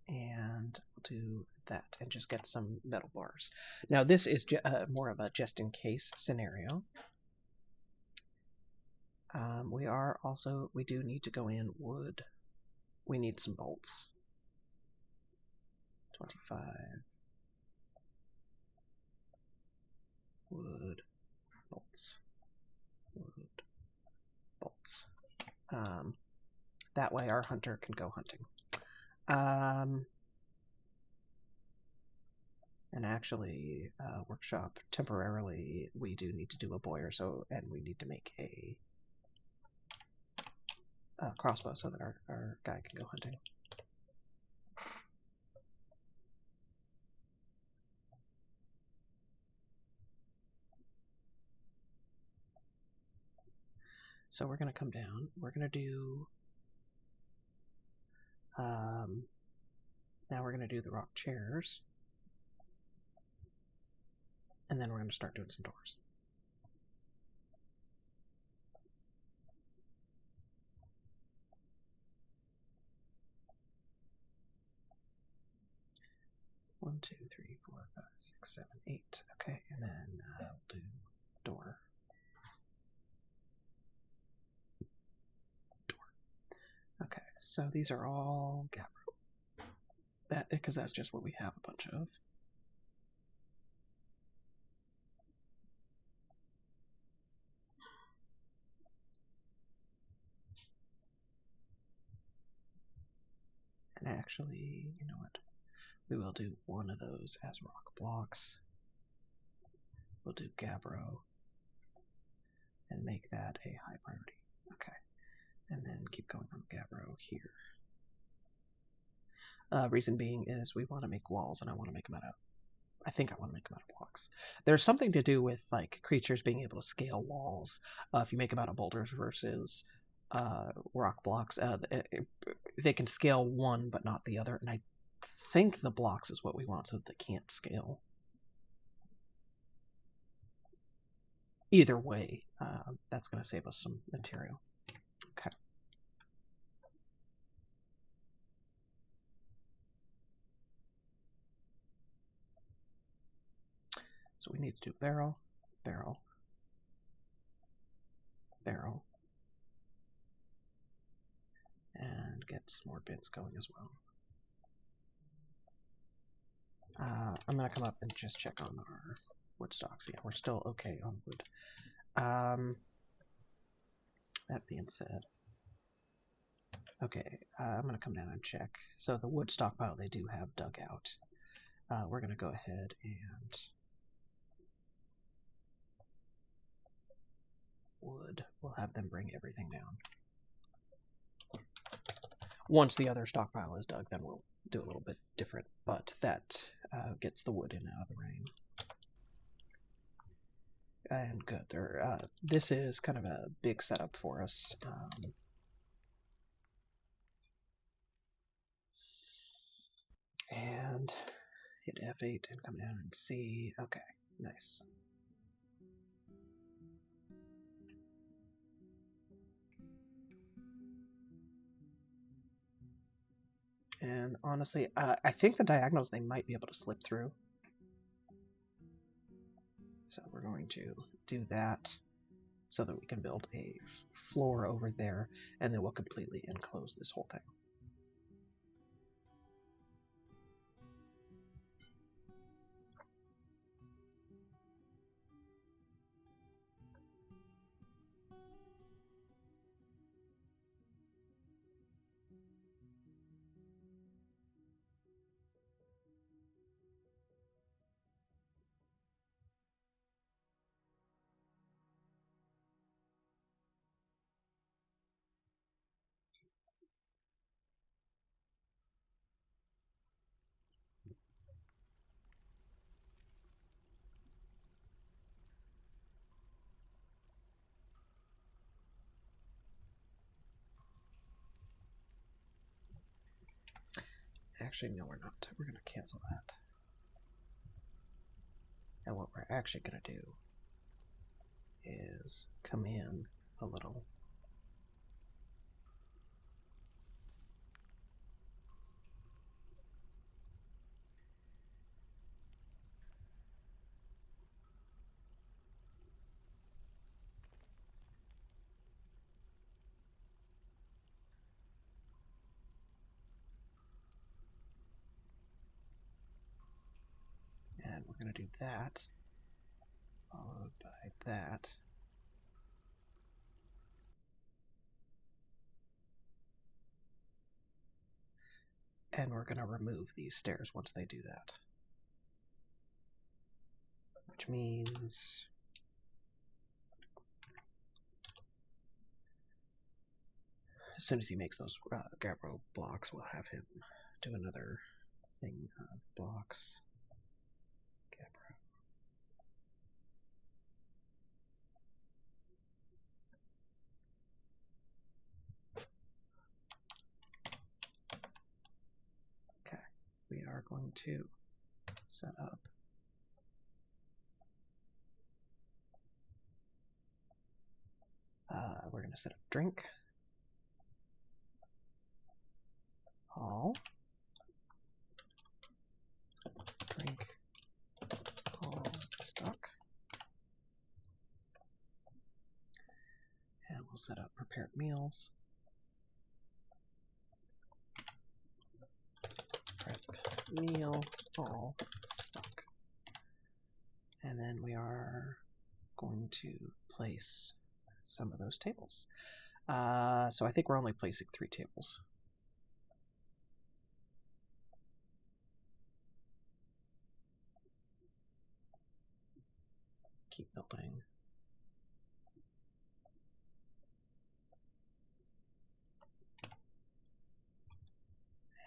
and we'll do that, and just get some metal bars. Now this is more of a just-in-case scenario. We do need to go in wood. We need some bolts. 25 wood bolts. Wood bolts. That way our hunter can go hunting. And actually, workshop temporarily, we do need to do a boyer, and we need to make a crossbow so that our guy can go hunting. So we're going to come down. We're going to do now we're going to do the rock chairs, and then we're going to start doing some doors. One, 2, 3, 4, 5, 6, 7, 8. Okay, and then we'll do door. Okay, so these are all gabbro. Because that's just what we have a bunch of. And actually, you know what? We will do one of those as rock blocks. We'll do gabbro and make that a high priority. Okay. And then keep going on gabbro here. Reason being is we want to make walls, and I want to make them out of, I think I want to make them out of blocks. There's something to do with like creatures being able to scale walls. If you make them out of boulders versus rock blocks, they can scale one but not the other, and I think the blocks is what we want so that they can't scale. Either way, that's going to save us some material. Okay. So we need to do barrel, barrel, barrel, and get some more bins going as well. I'm going to come up and just check on our wood stocks. Yeah, we're still okay on wood. That being said, okay, I'm going to come down and check. So the wood stockpile they do have dug out. We're going to go ahead and wood. We'll have them bring everything down. Once the other stockpile is dug, then we'll do a little bit different, but that gets the wood in and out of the rain. And good. This is kind of a big setup for us. And hit F8 and come down and see. Okay, nice. And honestly, I think the diagonals they might be able to slip through. So we're going to do that so that we can build a floor over there, and then we'll completely enclose this whole thing. Actually, no, we're not. We're going to cancel that. And what we're actually going to do is come in a little. And we're going to do that, followed by that. And we're going to remove these stairs once they do that. Which means as soon as he makes those gabbro blocks, we'll have him do another thing of blocks. Gabbro. Okay, we are going to set up we're going to set up drink, hall, drink, hall, stock, and we'll set up prepared meals, prep meal, hall, stock, and then we are going to place some of those tables. So I think we're only placing 3 tables. Keep building.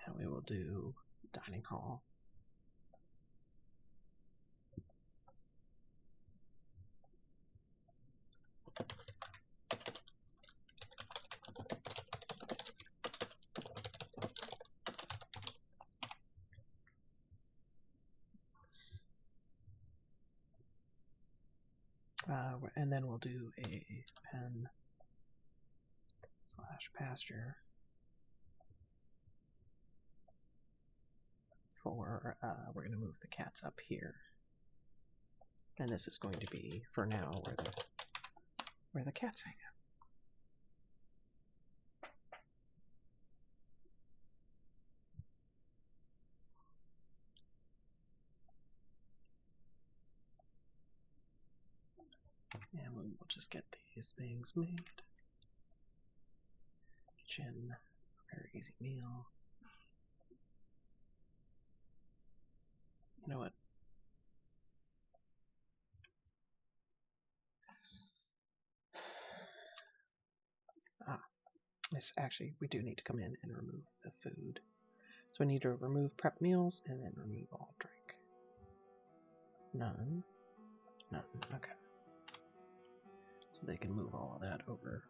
And we will do dining hall. And then we'll do a pen / pasture for, we're going to move the cats up here. And this is going to be, for now, where the cats hang out. And we'll just get these things made. Kitchen, very easy meal. You know what? This actually, we do need to come in and remove the food. So we need to remove prep meals and then remove all drink. None. None. Okay. So they can move all of that over.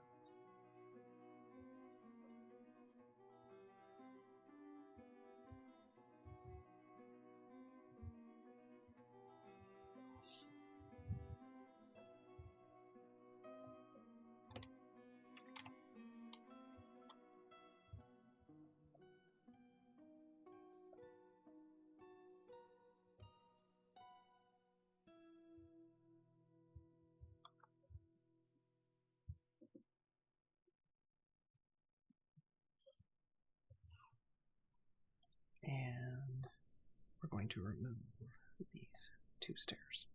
And we're going to remove these 2 stairs.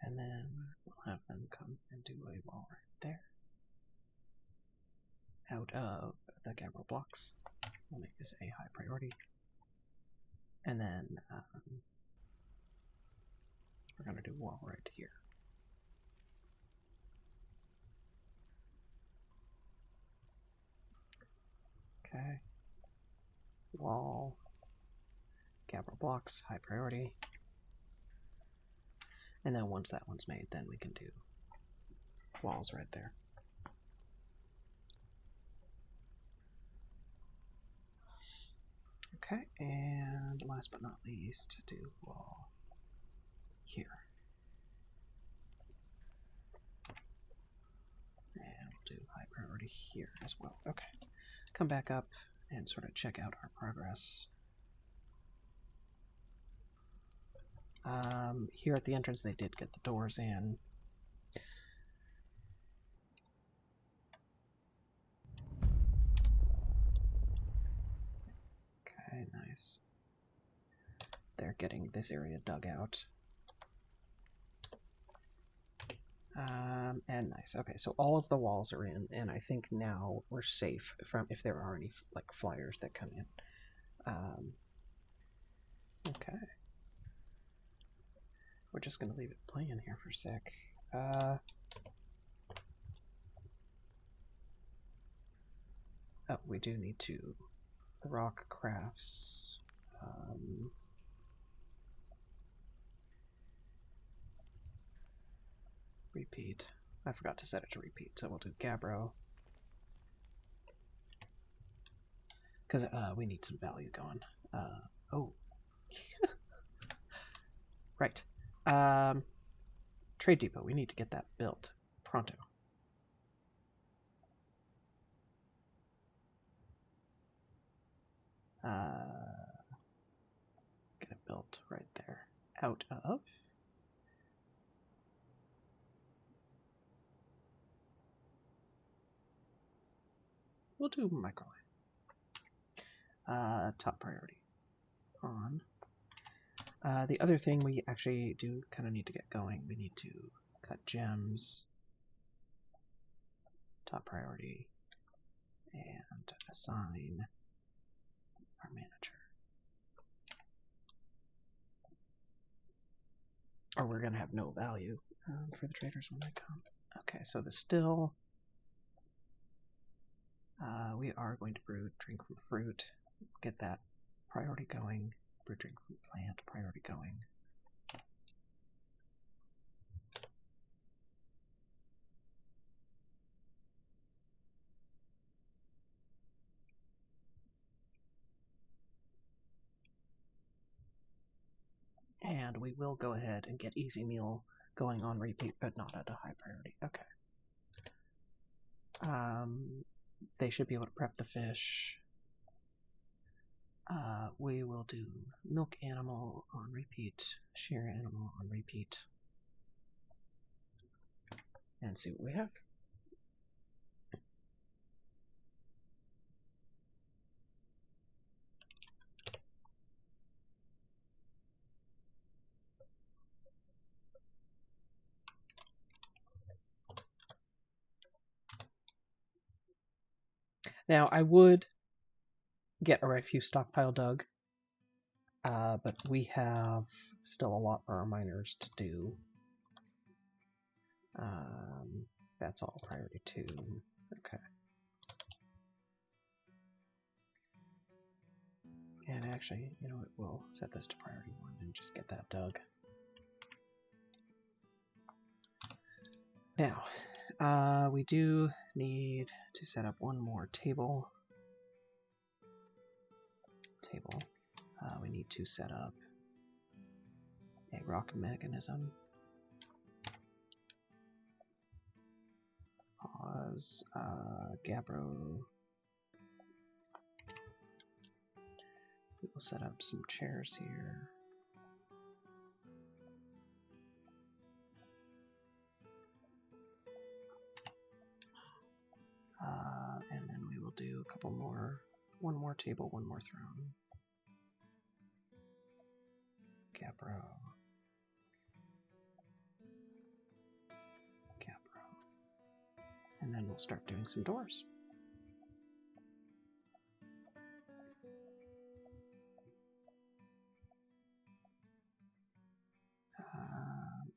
And then we'll have them come and do a wall right there. Out of the gabbro blocks. We'll make this a high priority. And then we're going to do wall right here. Okay. Wall. Gabbro blocks, high priority. And then once that one's made, then we can do walls right there. Okay, and last but not least, do wall here. And we'll do high priority here as well. Okay, come back up and sort of check out our progress. Here at the entrance, they did get the doors in. Okay, nice. They're getting this area dug out. And nice. Okay, so all of the walls are in, and I think now we're safe from if there are any like flyers that come in. Okay. We're just gonna leave it playing here for a sec. Oh, we do need to rock crafts. Repeat. I forgot to set it to repeat, so we'll do gabbro. Because we need some value going. Oh. Right. Trade depot. We need to get that built pronto. Get it built right there. Out of. We'll do microline. Top priority. On. The other thing we actually do kind of need to get going, we need to cut gems. Top priority. And assign our manager. Or we're going to have no value for the traders when they come. Okay, so the still. We are going to brew drink from fruit. Get that priority going. Brew drink from plant priority going. And we will go ahead and get easy meal going on repeat, but not at a high priority. Okay. They should be able to prep the fish. We will do milk animal on repeat, shear animal on repeat, and see what we have. Now, I would get a refuse stockpile dug, but we have still a lot for our miners to do. That's all priority 2. Okay. And actually, you know what, we'll set this to priority 1 and just get that dug. Now, we do need to set up one more table. We need to set up a rock mechanism. Pause. Gabbro. We will set up some chairs here. And then we will do a couple more. One more table, one more throne. Gabbro. And then we'll start doing some doors.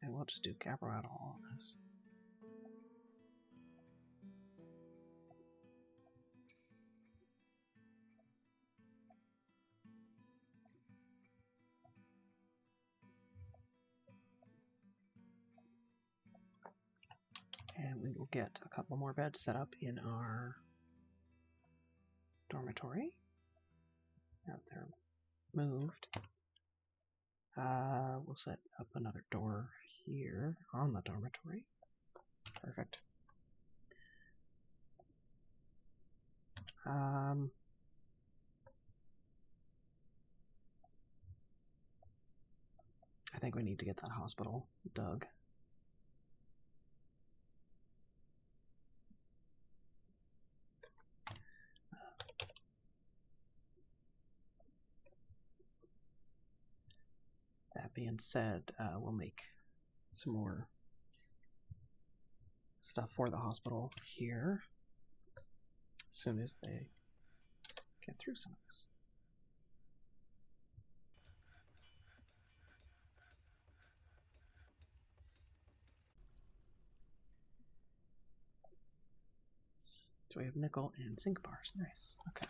And we'll just do Gabbro out of all of this. And we will get a couple more beds set up in our dormitory. Now they're moved. We'll set up another door here on the dormitory. Perfect. I think we need to get that hospital dug. That being said, we'll make some more stuff for the hospital here as soon as they get through some of this. So we have nickel and zinc bars. Nice. Okay.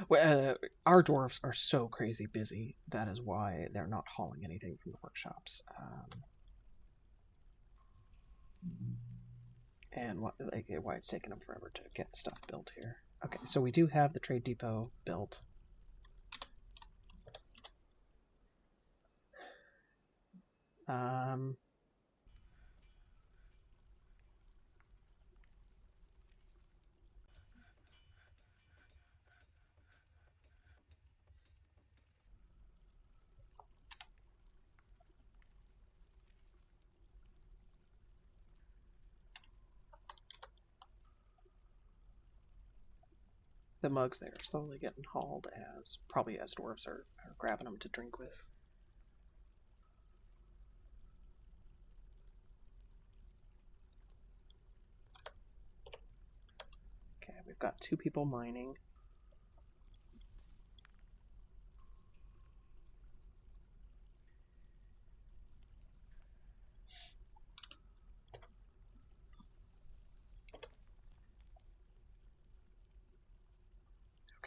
Well, our dwarves are so crazy busy. That is why they're not hauling anything from the workshops. And why it's taking them forever to get stuff built here. Okay, so we do have the trade depot built. The mugs there are slowly getting hauled probably as dwarves are grabbing them to drink with. Okay, we've got 2 people mining.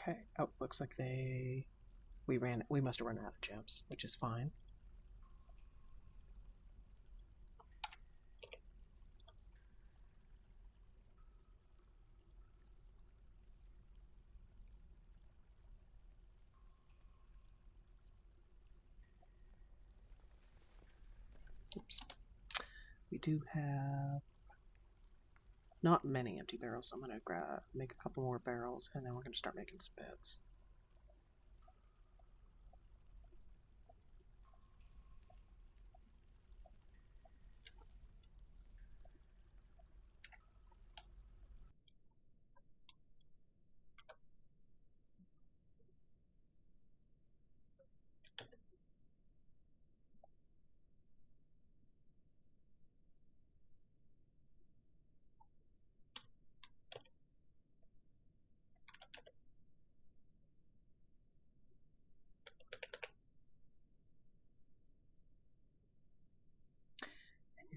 Okay. Oh, looks like we must have run out of gems, which is fine. Oops. We do have not many empty barrels, so I'm going to make a couple more barrels, and then we're going to start making some beds.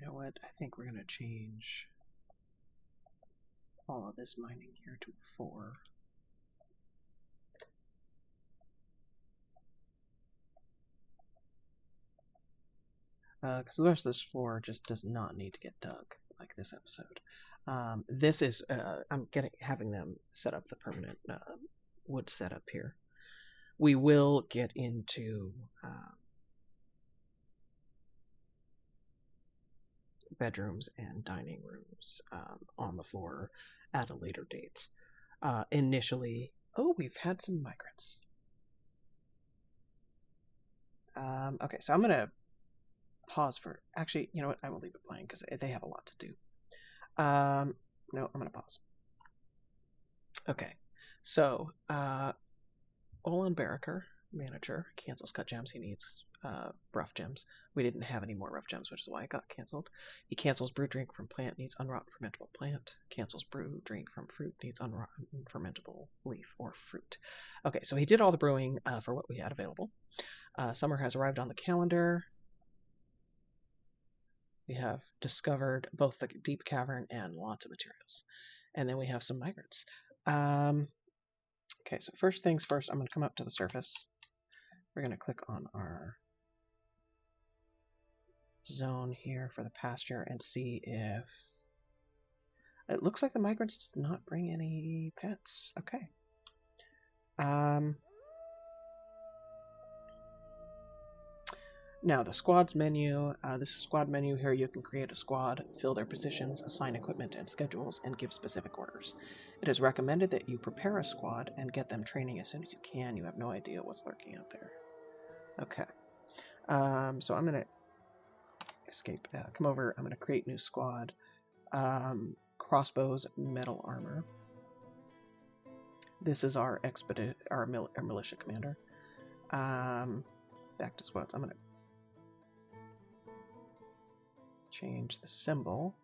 know what? I think we're going to change all of this mining here to 4. Because the rest of this floor just does not need to get dug like this episode. This is I'm having them set up the permanent wood setup here. We will get into bedrooms and dining rooms on the floor at a later date. Initially, we've had some migrants. Okay, so I'm gonna pause for. Actually, you know what? I will leave it playing because they have a lot to do. No, I'm gonna pause. Okay, so Olin Barraker, manager, cancels cut gems. He needs rough gems. We didn't have any more rough gems, which is why it got canceled. He cancels brew drink from plant, needs unwrought fermentable plant. Cancels brew drink from fruit, needs unwrought fermentable leaf or fruit. Okay, so he did all the brewing for what we had available. Summer has arrived on the calendar. We have discovered both the deep cavern and lots of materials. And then we have some migrants. Okay, so first things first, I'm going to come up to the surface. We're going to click on our zone here for the pasture and see if... It looks like the migrants did not bring any pets. Okay. Now, the squads menu. This is squad menu. Here you can create a squad, fill their positions, assign equipment and schedules, and give specific orders. It is recommended that you prepare a squad and get them training as soon as you can. You have no idea what's lurking out there. Okay. So I'm going to escape. Come over. I'm going to create new squad. Crossbows, metal armor. This is our militia commander. Back to squads. I'm going to change the symbol.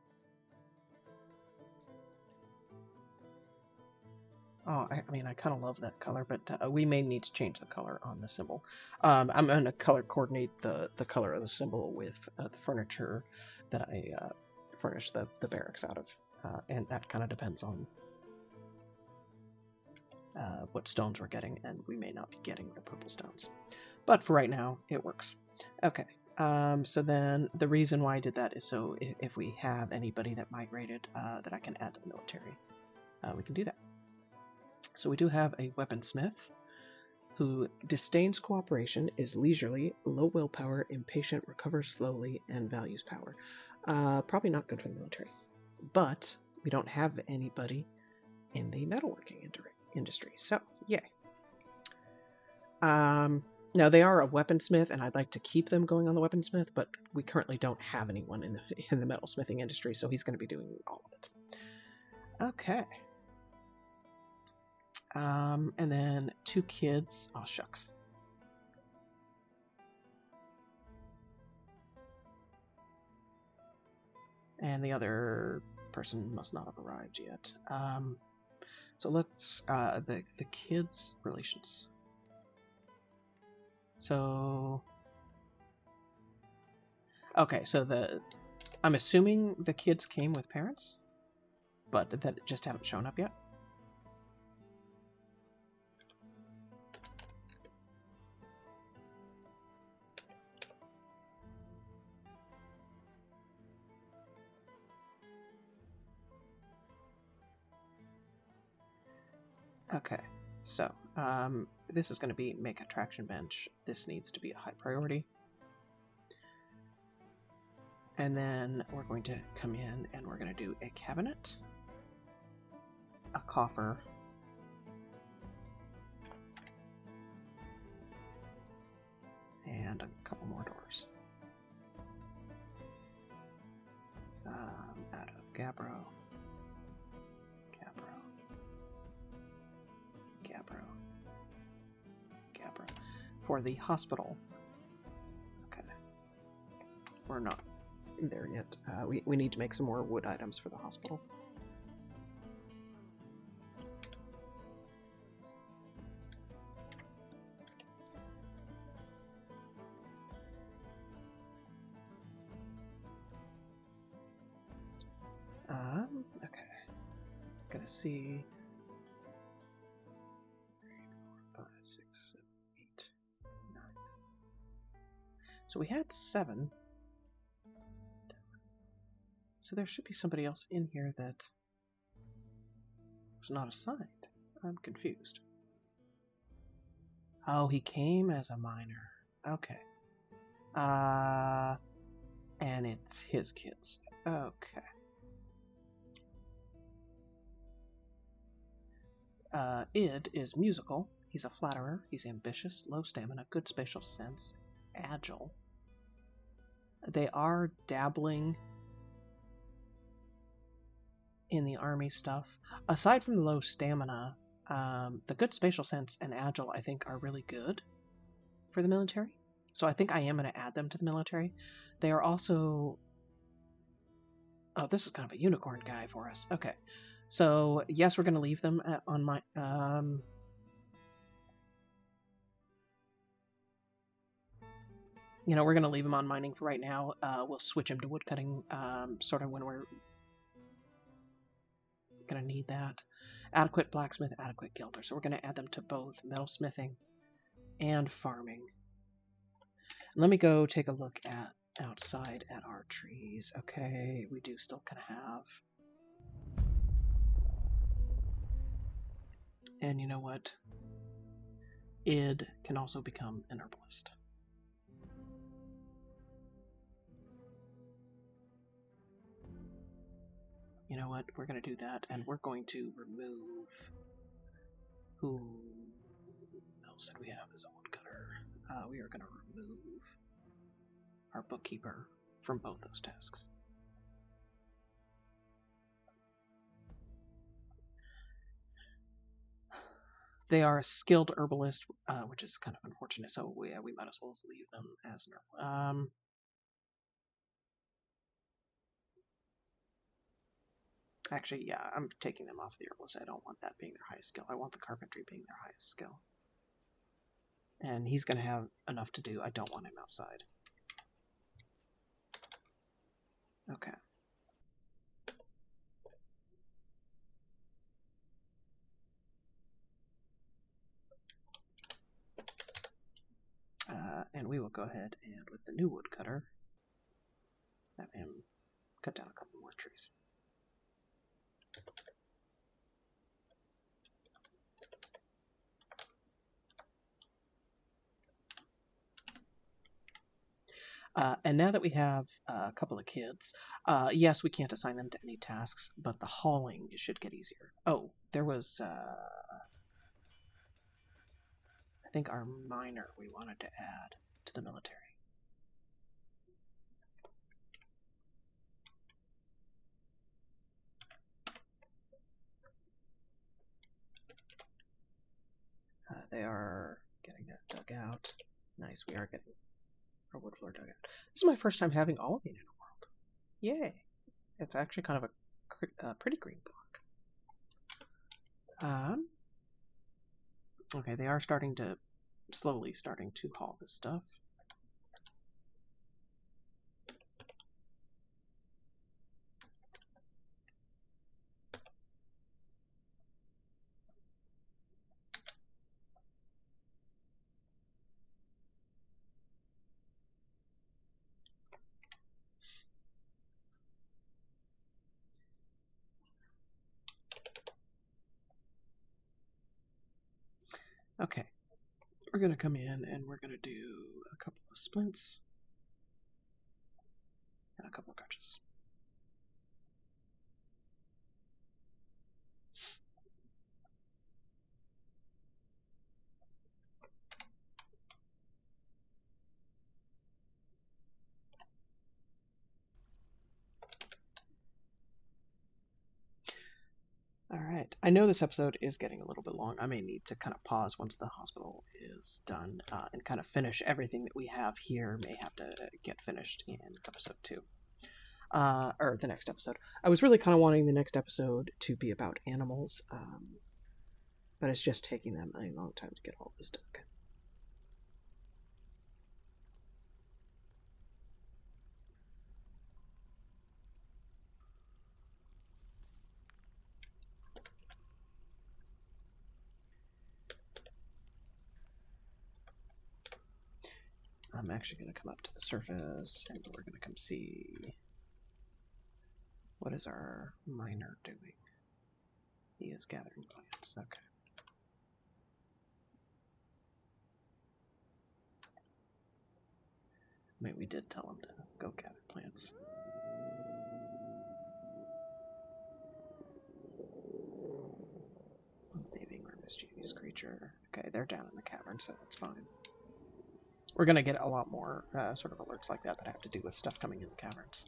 Oh, I mean, I kind of love that color, but we may need to change the color on the symbol. I'm going to color coordinate the color of the symbol with the furniture that I furnished the barracks out of, and that kind of depends on what stones we're getting, and we may not be getting the purple stones. But for right now, it works. Okay. So then the reason why I did that is so if we have anybody that migrated that I can add to the military, we can do that. So we do have a weaponsmith who disdains cooperation, is leisurely, low willpower, impatient, recovers slowly, and values power. Probably not good for the military. But we don't have anybody in the metalworking industry, so yay. Now, they are a weaponsmith, and I'd like to keep them going on the weaponsmith, but we currently don't have anyone in the metalsmithing industry, so he's going to be doing all of it. Okay. And then 2 kids. Oh, shucks. And the other person must not have arrived yet. So let's, the kids' relations. So, okay, so I'm assuming the kids came with parents, but that just haven't shown up yet. Okay, so this is going to be make a traction bench. This needs to be a high priority. And then we're going to come in and we're going to do a cabinet, a coffer, and a couple more doors. Out of Gabbro. For the hospital. Okay. We're not there yet. We need to make some more wood items for the hospital. see. 5, 6, 7, 8, 9. So we had 7. So there should be somebody else in here that was not assigned. I'm confused. Oh, he came as a minor. Okay. And it's his kids. Okay. Id is musical. He's a flatterer. He's ambitious, low stamina, good spatial sense, agile. They are dabbling in the army stuff. Aside from the low stamina, the good spatial sense and agile, I think, are really good for the military. So I think I am going to add them to the military. They are also... Oh, this is kind of a unicorn guy for us. Okay. So, yes, we're going to leave them on my... you know, we're going to leave him on mining for right now. We'll switch him to woodcutting sort of when we're going to need that. Adequate blacksmith, adequate gilder. So we're going to add them to both metalsmithing and farming. Let me go take a look at outside at our trees. Okay, we do still kind of have... And you know what? Id can also become an herbalist. You know what? We're going to do that, and we're going to remove... Who else did we have as a woodcutter? We are going to remove our bookkeeper from both those tasks. They are a skilled herbalist, which is kind of unfortunate, so we might as well leave them as an herbalist. Actually, yeah, I'm taking them off the herbalist. I don't want that being their highest skill. I want the carpentry being their highest skill. And he's going to have enough to do. I don't want him outside. Okay. And we will go ahead and, with the new woodcutter, have him cut down a couple more trees. And now that we have a couple of kids, yes, we can't assign them to any tasks, but the hauling should get easier. Oh, there was, I think, our miner we wanted to add to the military. They are getting that dug out. Nice, we are getting our wood floor dug out. This is my first time having all of you in a world. Yay! It's actually kind of a pretty green block. Okay, they are slowly starting to haul this stuff. Okay, we're going to come in and we're going to do a couple of splints and a couple of crutches. Alright, I know this episode is getting a little bit long. I may need to kind of pause once the hospital is done and kind of finish everything that we have here. May have to get finished in episode 2. Or the next episode. I was really kind of wanting the next episode to be about animals, but it's just taking them a long time to get all this done. I'm actually going to come up to the surface and we're going to come see what is our miner doing. He is gathering plants. Okay. Maybe we did tell him to go gather plants. Thieving or mischievous creature. Okay, they're down in the cavern, so that's fine. We're going to get a lot more sort of alerts like that that have to do with stuff coming in the caverns.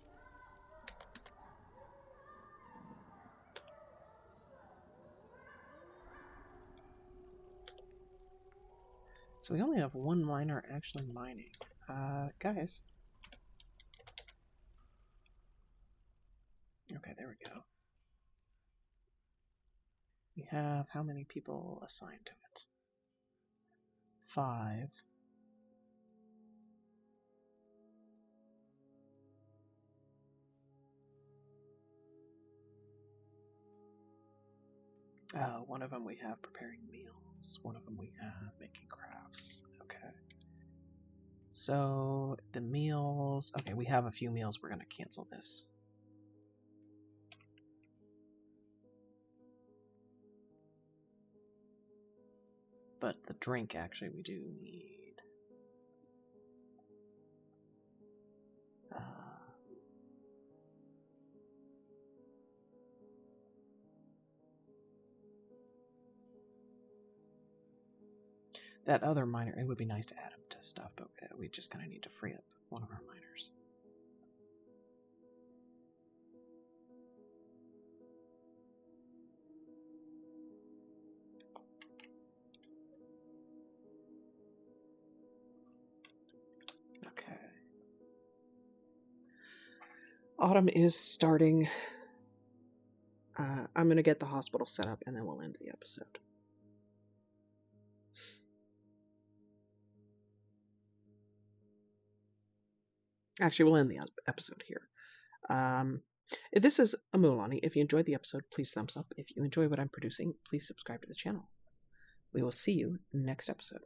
So we only have one miner actually mining. Guys. Okay, there we go. We have how many people assigned to it? 5. One of them we have preparing meals. One of them we have making crafts. Okay. So the meals. Okay, we have a few meals. We're going to cancel this. But the drink, actually, we do need. That other miner, it would be nice to add him to stuff, but we just kind of need to free up one of our miners. Okay. Autumn is starting. I'm going to get the hospital set up and then we'll end the episode. Actually, we'll end the episode here. This is Amulani. If you enjoyed the episode, please thumbs up. If you enjoy what I'm producing, please subscribe to the channel. We will see you next episode.